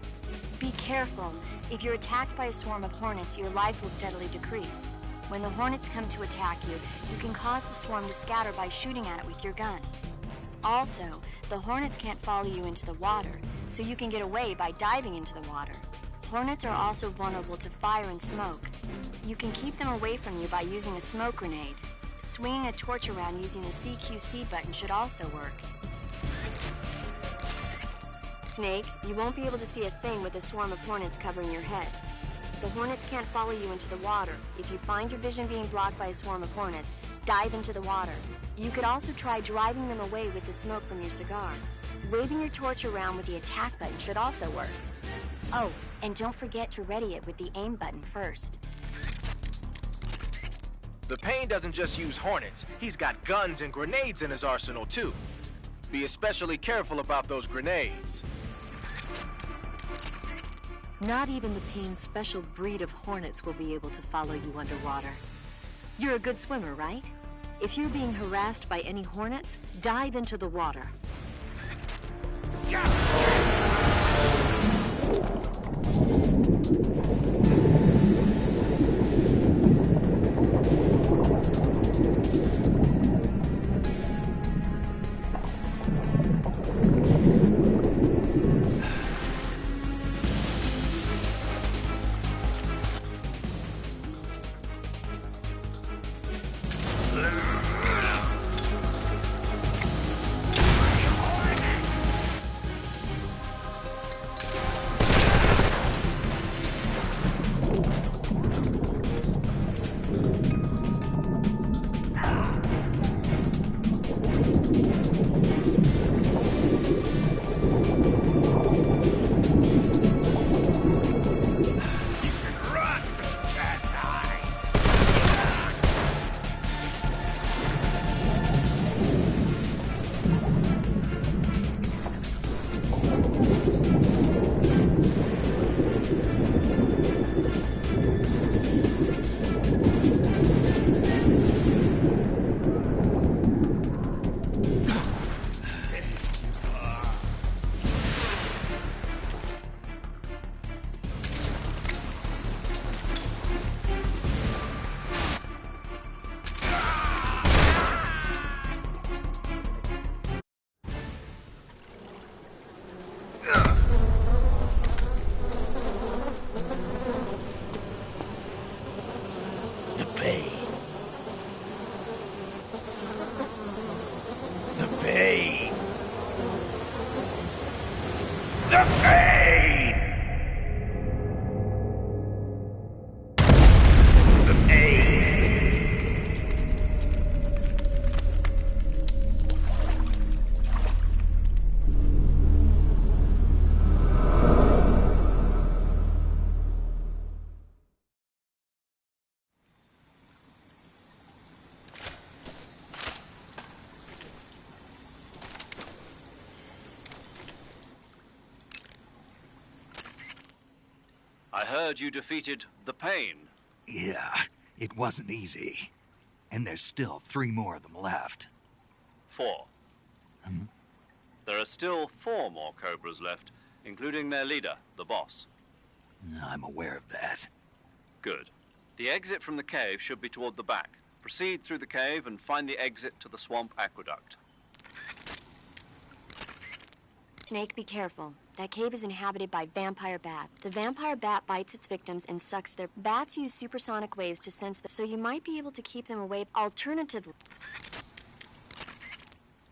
Be careful. If you're attacked by a swarm of Hornets, your life will steadily decrease. When the Hornets come to attack you, you can cause the swarm to scatter by shooting at it with your gun. Also, the Hornets can't follow you into the water, so you can get away by diving into the water. Hornets are also vulnerable to fire and smoke. You can keep them away from you by using a smoke grenade. Swinging a torch around using the CQC button should also work. Snake, you won't be able to see a thing with a swarm of Hornets covering your head. The Hornets can't follow you into the water. If you find your vision being blocked by a swarm of Hornets, dive into the water. You could also try driving them away with the smoke from your cigar. Waving your torch around with the attack button should also work. Oh, and don't forget to ready it with the aim button first. The Pain doesn't just use Hornets, he's got guns and grenades in his arsenal too. Be especially careful about those grenades. Not even the Pain's special breed of Hornets will be able to follow you underwater. You're a good swimmer, right? If you're being harassed by any Hornets, dive into the water. I heard you defeated the Pain. Yeah, it wasn't easy. And there's still 3 more of them left. 4. There are still 4 more Cobras left, including their leader, the boss. I'm aware of that. Good. The exit from the cave should be toward the back. Proceed through the cave and find the exit to the swamp aqueduct. Snake, be careful. That cave is inhabited by vampire bat. The vampire bat bites its victims and sucks their... Bats use supersonic waves to sense so you might be able to keep them away. Alternatively...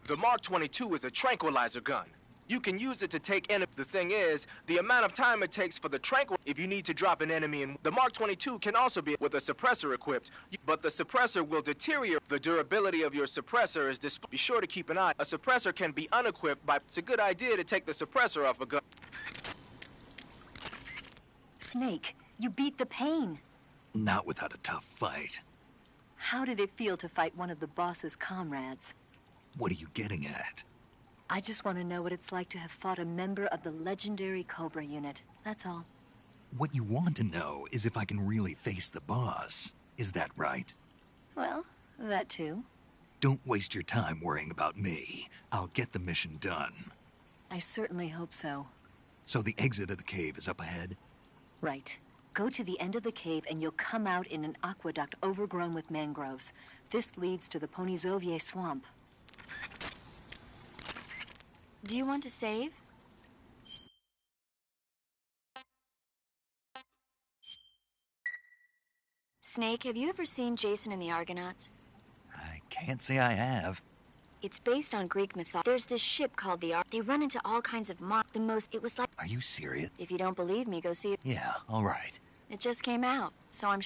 The Mark 22 is a tranquilizer gun. You can use it to take enemy. The thing is, the amount of time it takes for the if you need to drop an enemy in. The Mark 22 can also be with a suppressor equipped, but the suppressor will deteriorate. The durability of your suppressor is be sure to keep an eye. A suppressor can be unequipped by... It's a good idea to take the suppressor off a gun. Snake, you beat the Pain. Not without a tough fight. How did it feel to fight one of the boss's comrades? What are you getting at? I just want to know what it's like to have fought a member of the legendary Cobra unit. That's all. What you want to know is if I can really face the boss. Is that right? Well, that too. Don't waste your time worrying about me. I'll get the mission done. I certainly hope so. So the exit of the cave is up ahead? Right. Go to the end of the cave and you'll come out in an aqueduct overgrown with mangroves. This leads to the Ponyzovier swamp. Do you want to save? Snake, have you ever seen Jason and the Argonauts? I can't say I have. It's based on Greek mythology. There's this ship called the They run into all kinds of it was like... Are you serious? If you don't believe me, go see it. Yeah, all right. It just came out, so I'm...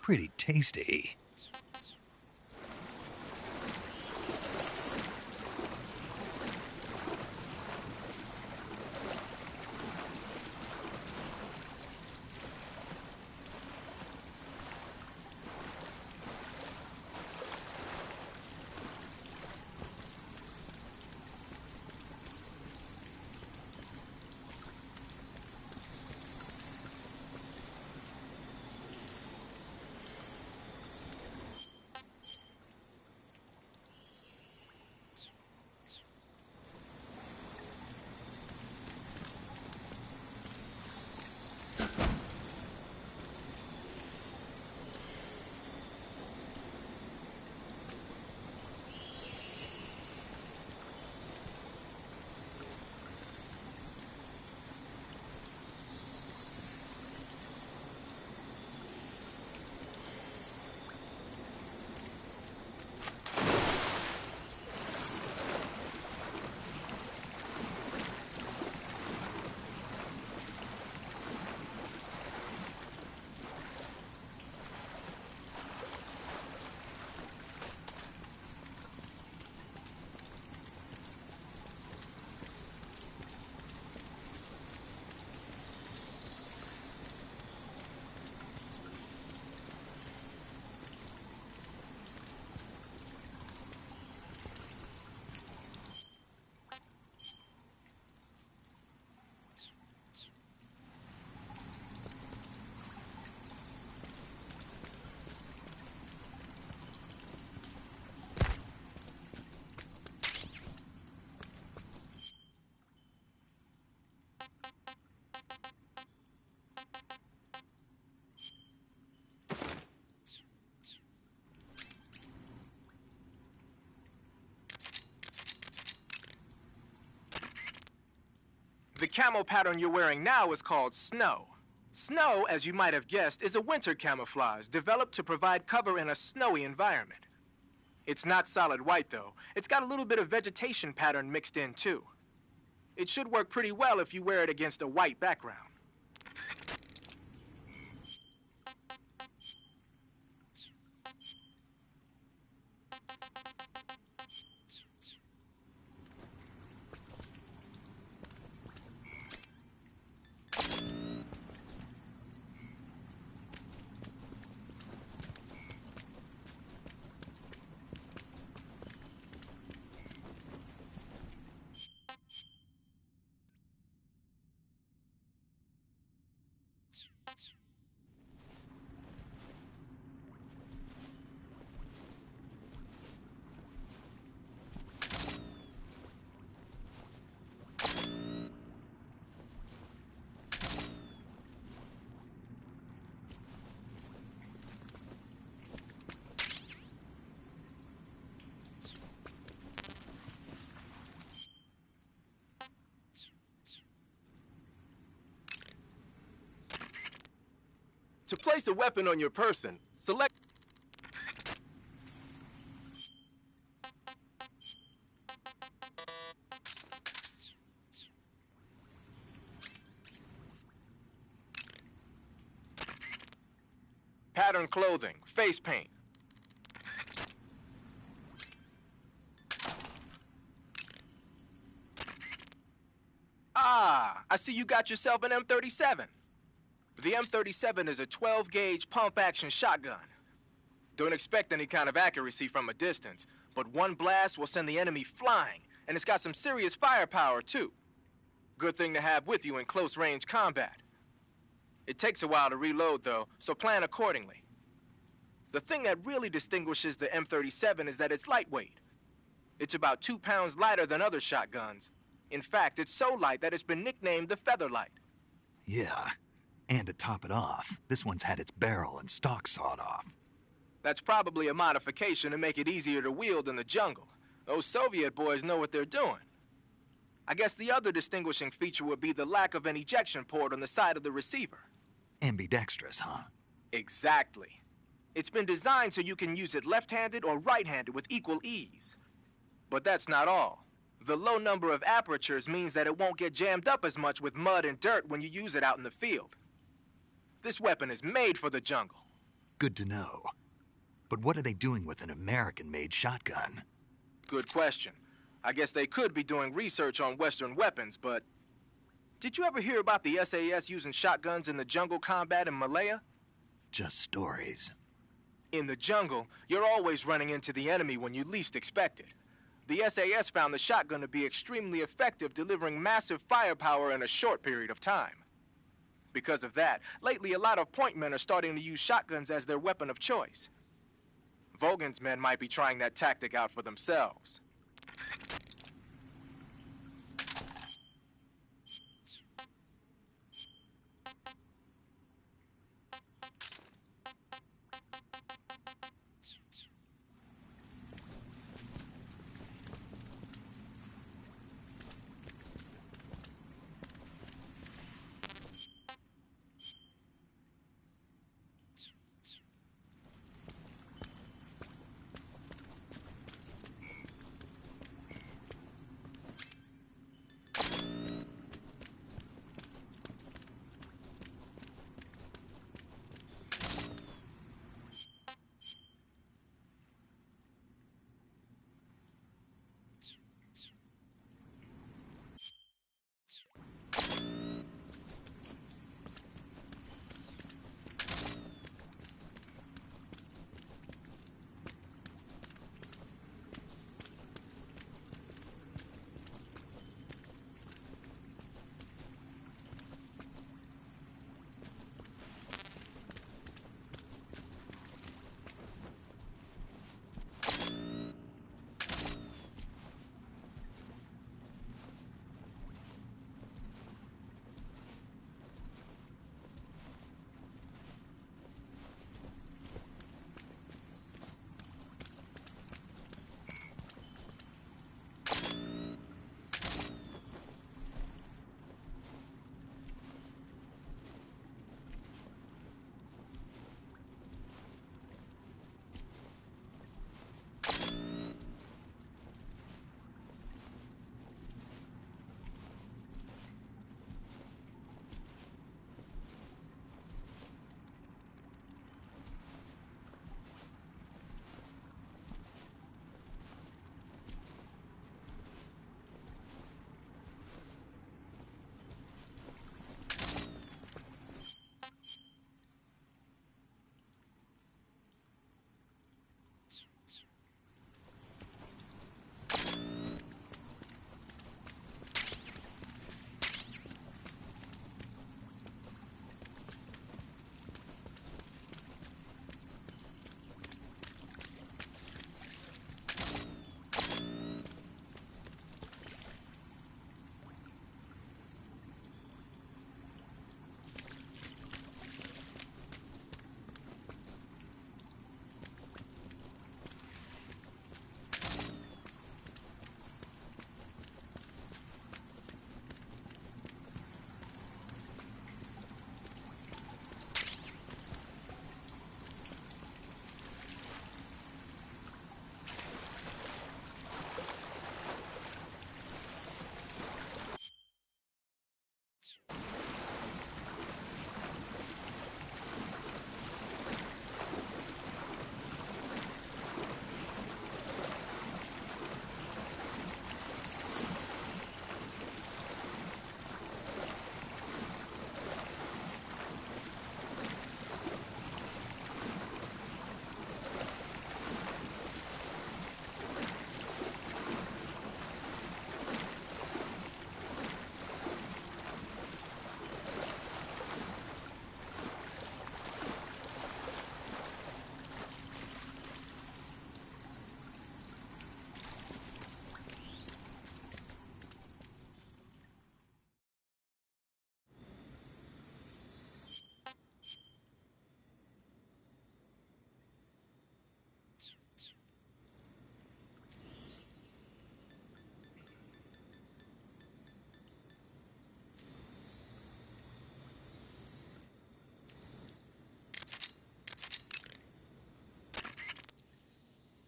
Pretty tasty. The camo pattern you're wearing now is called snow. Snow, as you might have guessed, is a winter camouflage developed to provide cover in a snowy environment. It's not solid white, though. It's got a little bit of vegetation pattern mixed in, too. It should work pretty well if you wear it against a white background. To place the weapon on your person, select... Pattern clothing, face paint. Ah, I see you got yourself an M37. The M37 is a 12-gauge pump-action shotgun. Don't expect any kind of accuracy from a distance, but one blast will send the enemy flying, and it's got some serious firepower, too. Good thing to have with you in close-range combat. It takes a while to reload, though, so plan accordingly. The thing that really distinguishes the M37 is that it's lightweight. It's about 2 pounds lighter than other shotguns. In fact, it's so light that it's been nicknamed the Featherlight. Yeah. And to top it off, this one's had its barrel and stock sawed off. That's probably a modification to make it easier to wield in the jungle. Those Soviet boys know what they're doing. I guess the other distinguishing feature would be the lack of an ejection port on the side of the receiver. Ambidextrous, huh? Exactly. It's been designed so you can use it left-handed or right-handed with equal ease. But that's not all. The low number of apertures means that it won't get jammed up as much with mud and dirt when you use it out in the field. This weapon is made for the jungle. Good to know. But what are they doing with an American-made shotgun? Good question. I guess they could be doing research on Western weapons, but... Did you ever hear about the SAS using shotguns in the jungle combat in Malaya? Just stories. In the jungle, you're always running into the enemy when you least expect it. The SAS found the shotgun to be extremely effective, delivering massive firepower in a short period of time. Because of that, lately a lot of point men are starting to use shotguns as their weapon of choice. Vogan's men might be trying that tactic out for themselves.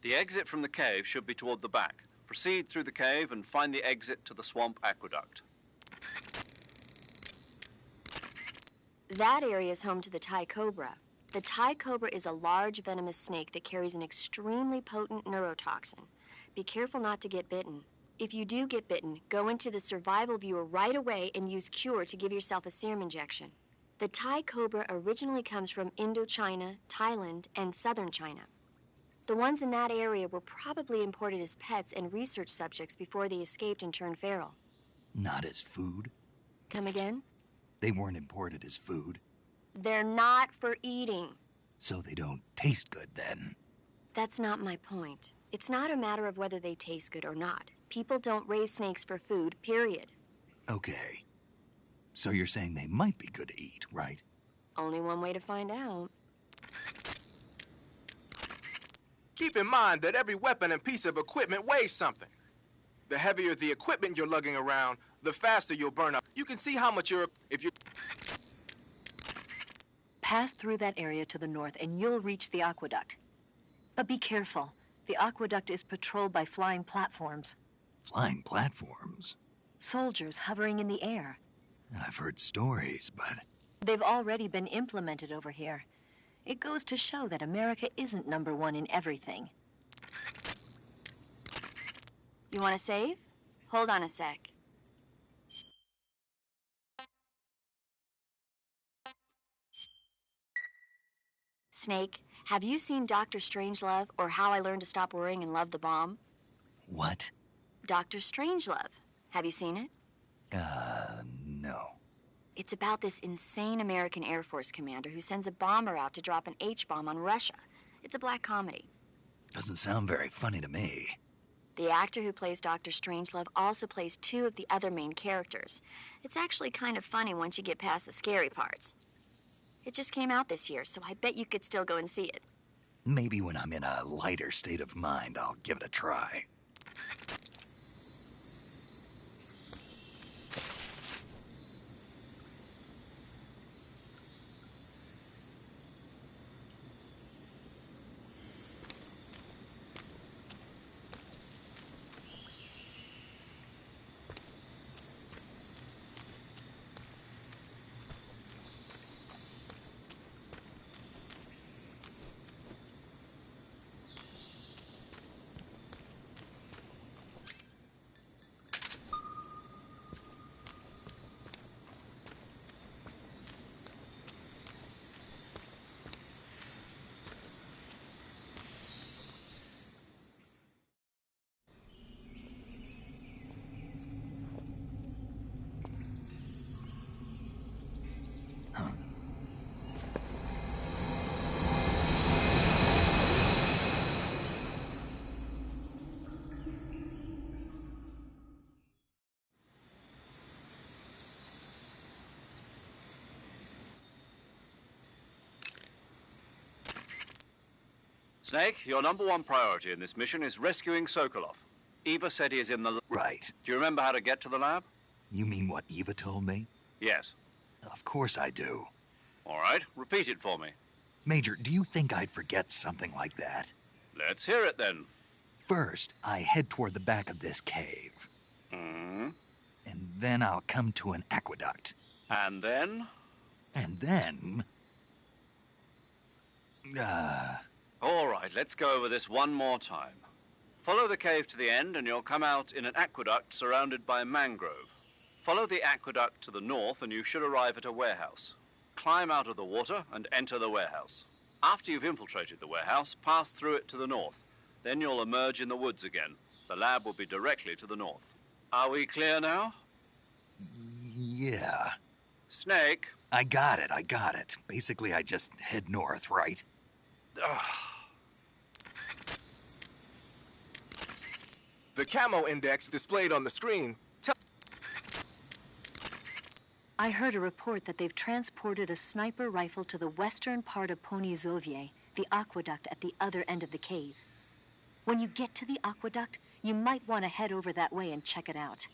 The exit from the cave should be toward the back. Proceed through the cave and find the exit to the swamp aqueduct. That area is home to the Thai cobra. The Thai cobra is a large venomous snake that carries an extremely potent neurotoxin. Be careful not to get bitten. If you do get bitten, go into the survival viewer right away and use Cure to give yourself a serum injection. The Thai cobra originally comes from Indochina, Thailand, and southern China. The ones in that area were probably imported as pets and research subjects before they escaped and turned feral. Not as food? Come again? They weren't imported as food. They're not for eating. So they don't taste good then? That's not my point. It's not a matter of whether they taste good or not. People don't raise snakes for food, period. Okay. So you're saying they might be good to eat, right? Only one way to find out. Keep in mind that every weapon and piece of equipment weighs something. The heavier the equipment you're lugging around, the faster you'll burn up. You can see how much if you Pass through that area to the north and you'll reach the aqueduct. But be careful. The aqueduct is patrolled by flying platforms. Flying platforms? Soldiers hovering in the air. I've heard stories, but... They've already been implemented over here. It goes to show that America isn't number one in everything. You want to save? Hold on a sec. Snake, have you seen Dr. Strangelove or How I Learned to Stop Worrying and Love the Bomb? What? Dr. Strangelove. Have you seen it? No. It's about this insane American Air Force commander who sends a bomber out to drop an H-bomb on Russia. It's a black comedy. Doesn't sound very funny to me. The actor who plays Dr. Strangelove also plays two of the other main characters. It's actually kind of funny once you get past the scary parts. It just came out this year, so I bet you could still go and see it. Maybe when I'm in a lighter state of mind, I'll give it a try. Snake, your number one priority in this mission is rescuing Sokolov. Eva said he is in the... Right. Do you remember how to get to the lab? You mean what Eva told me? Yes. Of course I do. All right, repeat it for me. Major, do you think I'd forget something like that? Let's hear it then. First, I head toward the back of this cave. Hmm? And then I'll come to an aqueduct. And then? And then... All right, let's go over this one more time. Follow the cave to the end and you'll come out in an aqueduct surrounded by mangrove. Follow the aqueduct to the north and you should arrive at a warehouse. Climb out of the water and enter the warehouse. After you've infiltrated the warehouse, pass through it to the north. Then you'll emerge in the woods again. The lab will be directly to the north. Are we clear now? Yeah. Snake. I got it. Basically, I just head north, right? The camo index displayed on the screen I heard a report that they've transported a sniper rifle to the western part of Ponyzovye, the aqueduct at the other end of the cave. When you get to the aqueduct, you might want to head over that way and check it out.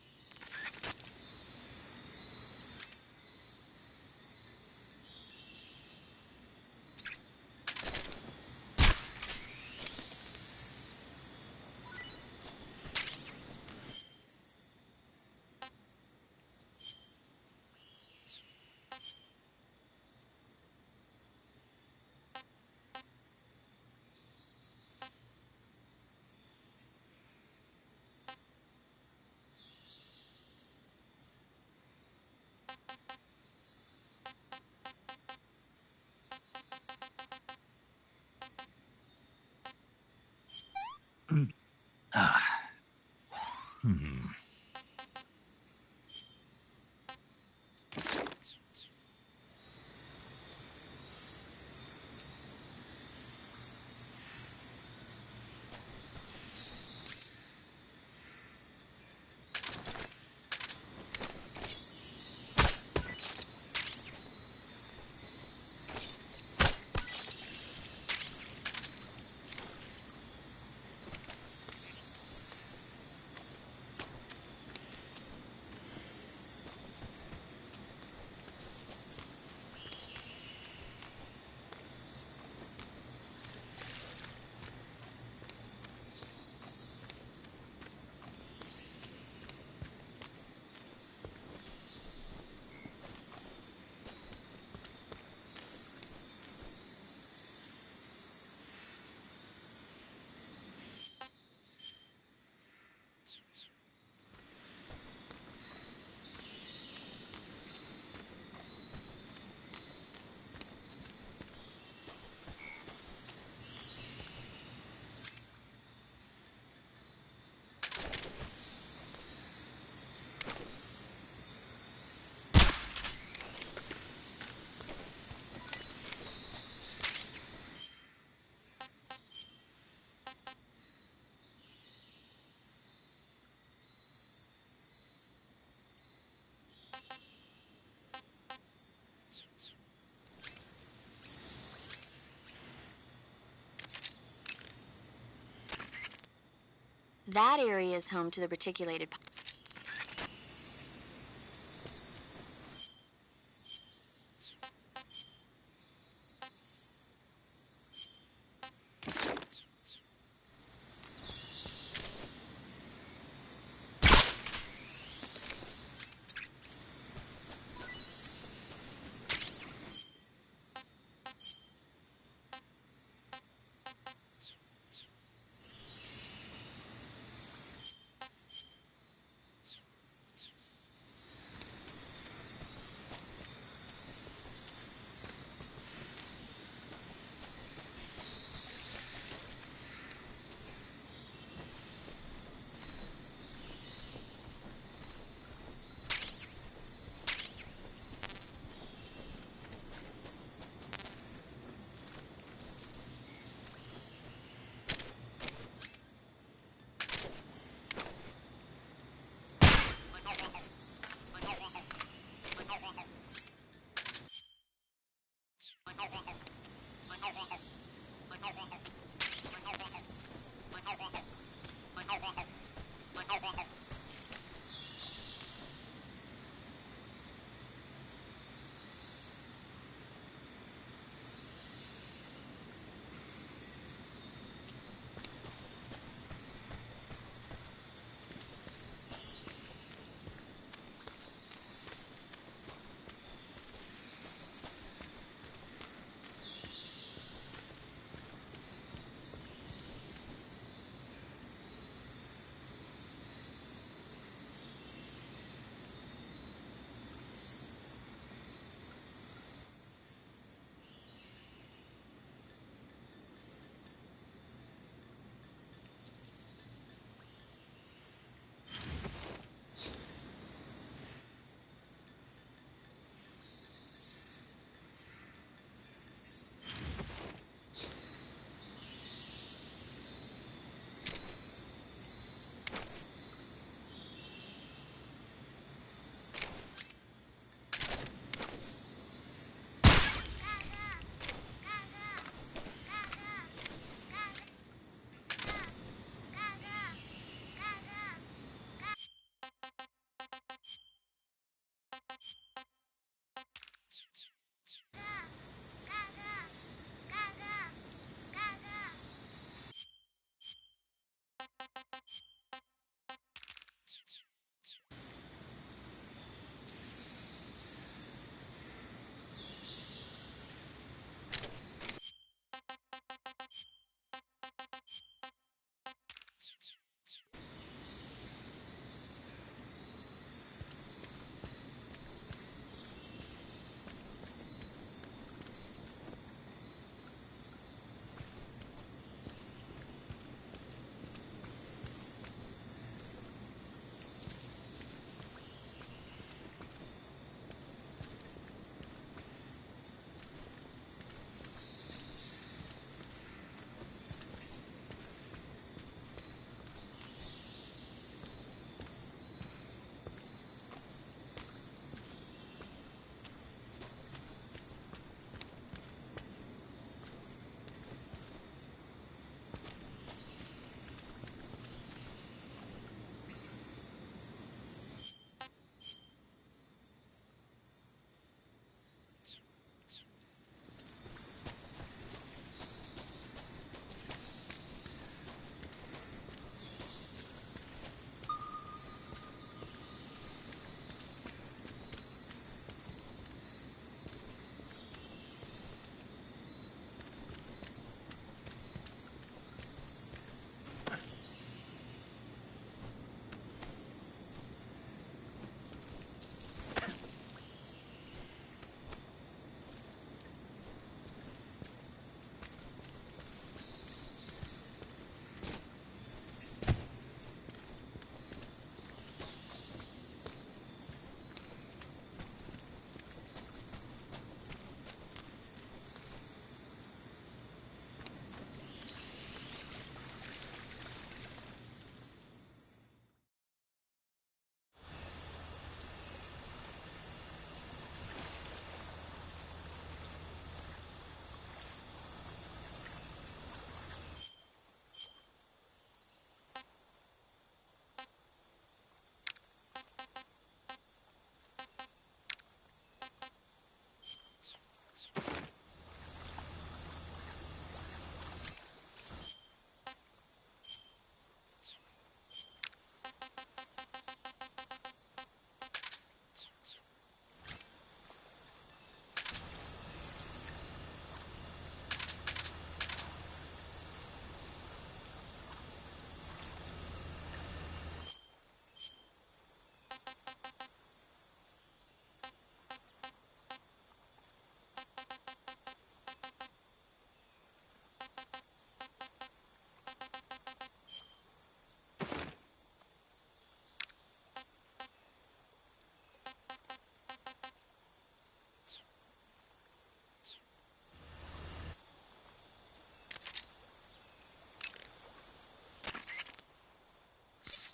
That area is home to the reticulated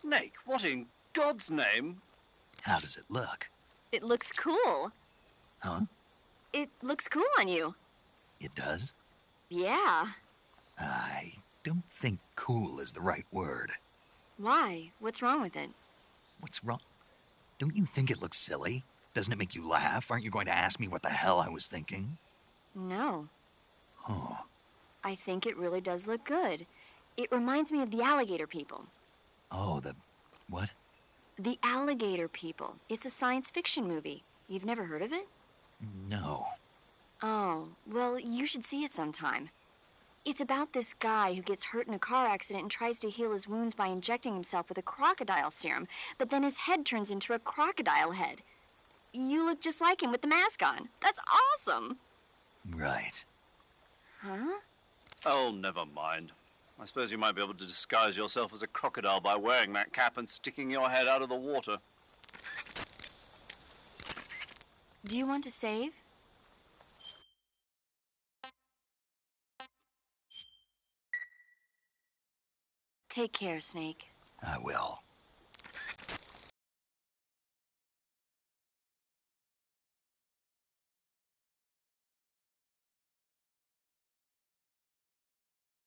Snake, what in God's name? How does it look? It looks cool. Huh? It looks cool on you. It does? Yeah. I don't think cool is the right word. Why? What's wrong with it? What's wrong? Don't you think it looks silly? Doesn't it make you laugh? Aren't you going to ask me what the hell I was thinking? No. Oh. I think it really does look good. It reminds me of the alligator people. Oh, the what? The alligator people. It's a science fiction movie. You've never heard of it? No. Oh, well, you should see it sometime. It's about this guy who gets hurt in a car accident and tries to heal his wounds by injecting himself with a crocodile serum, but then his head turns into a crocodile head. You look just like him with the mask on. That's awesome! Right. Huh? Oh, never mind. I suppose you might be able to disguise yourself as a crocodile by wearing that cap and sticking your head out of the water. Do you want to save? Take care, Snake. I will.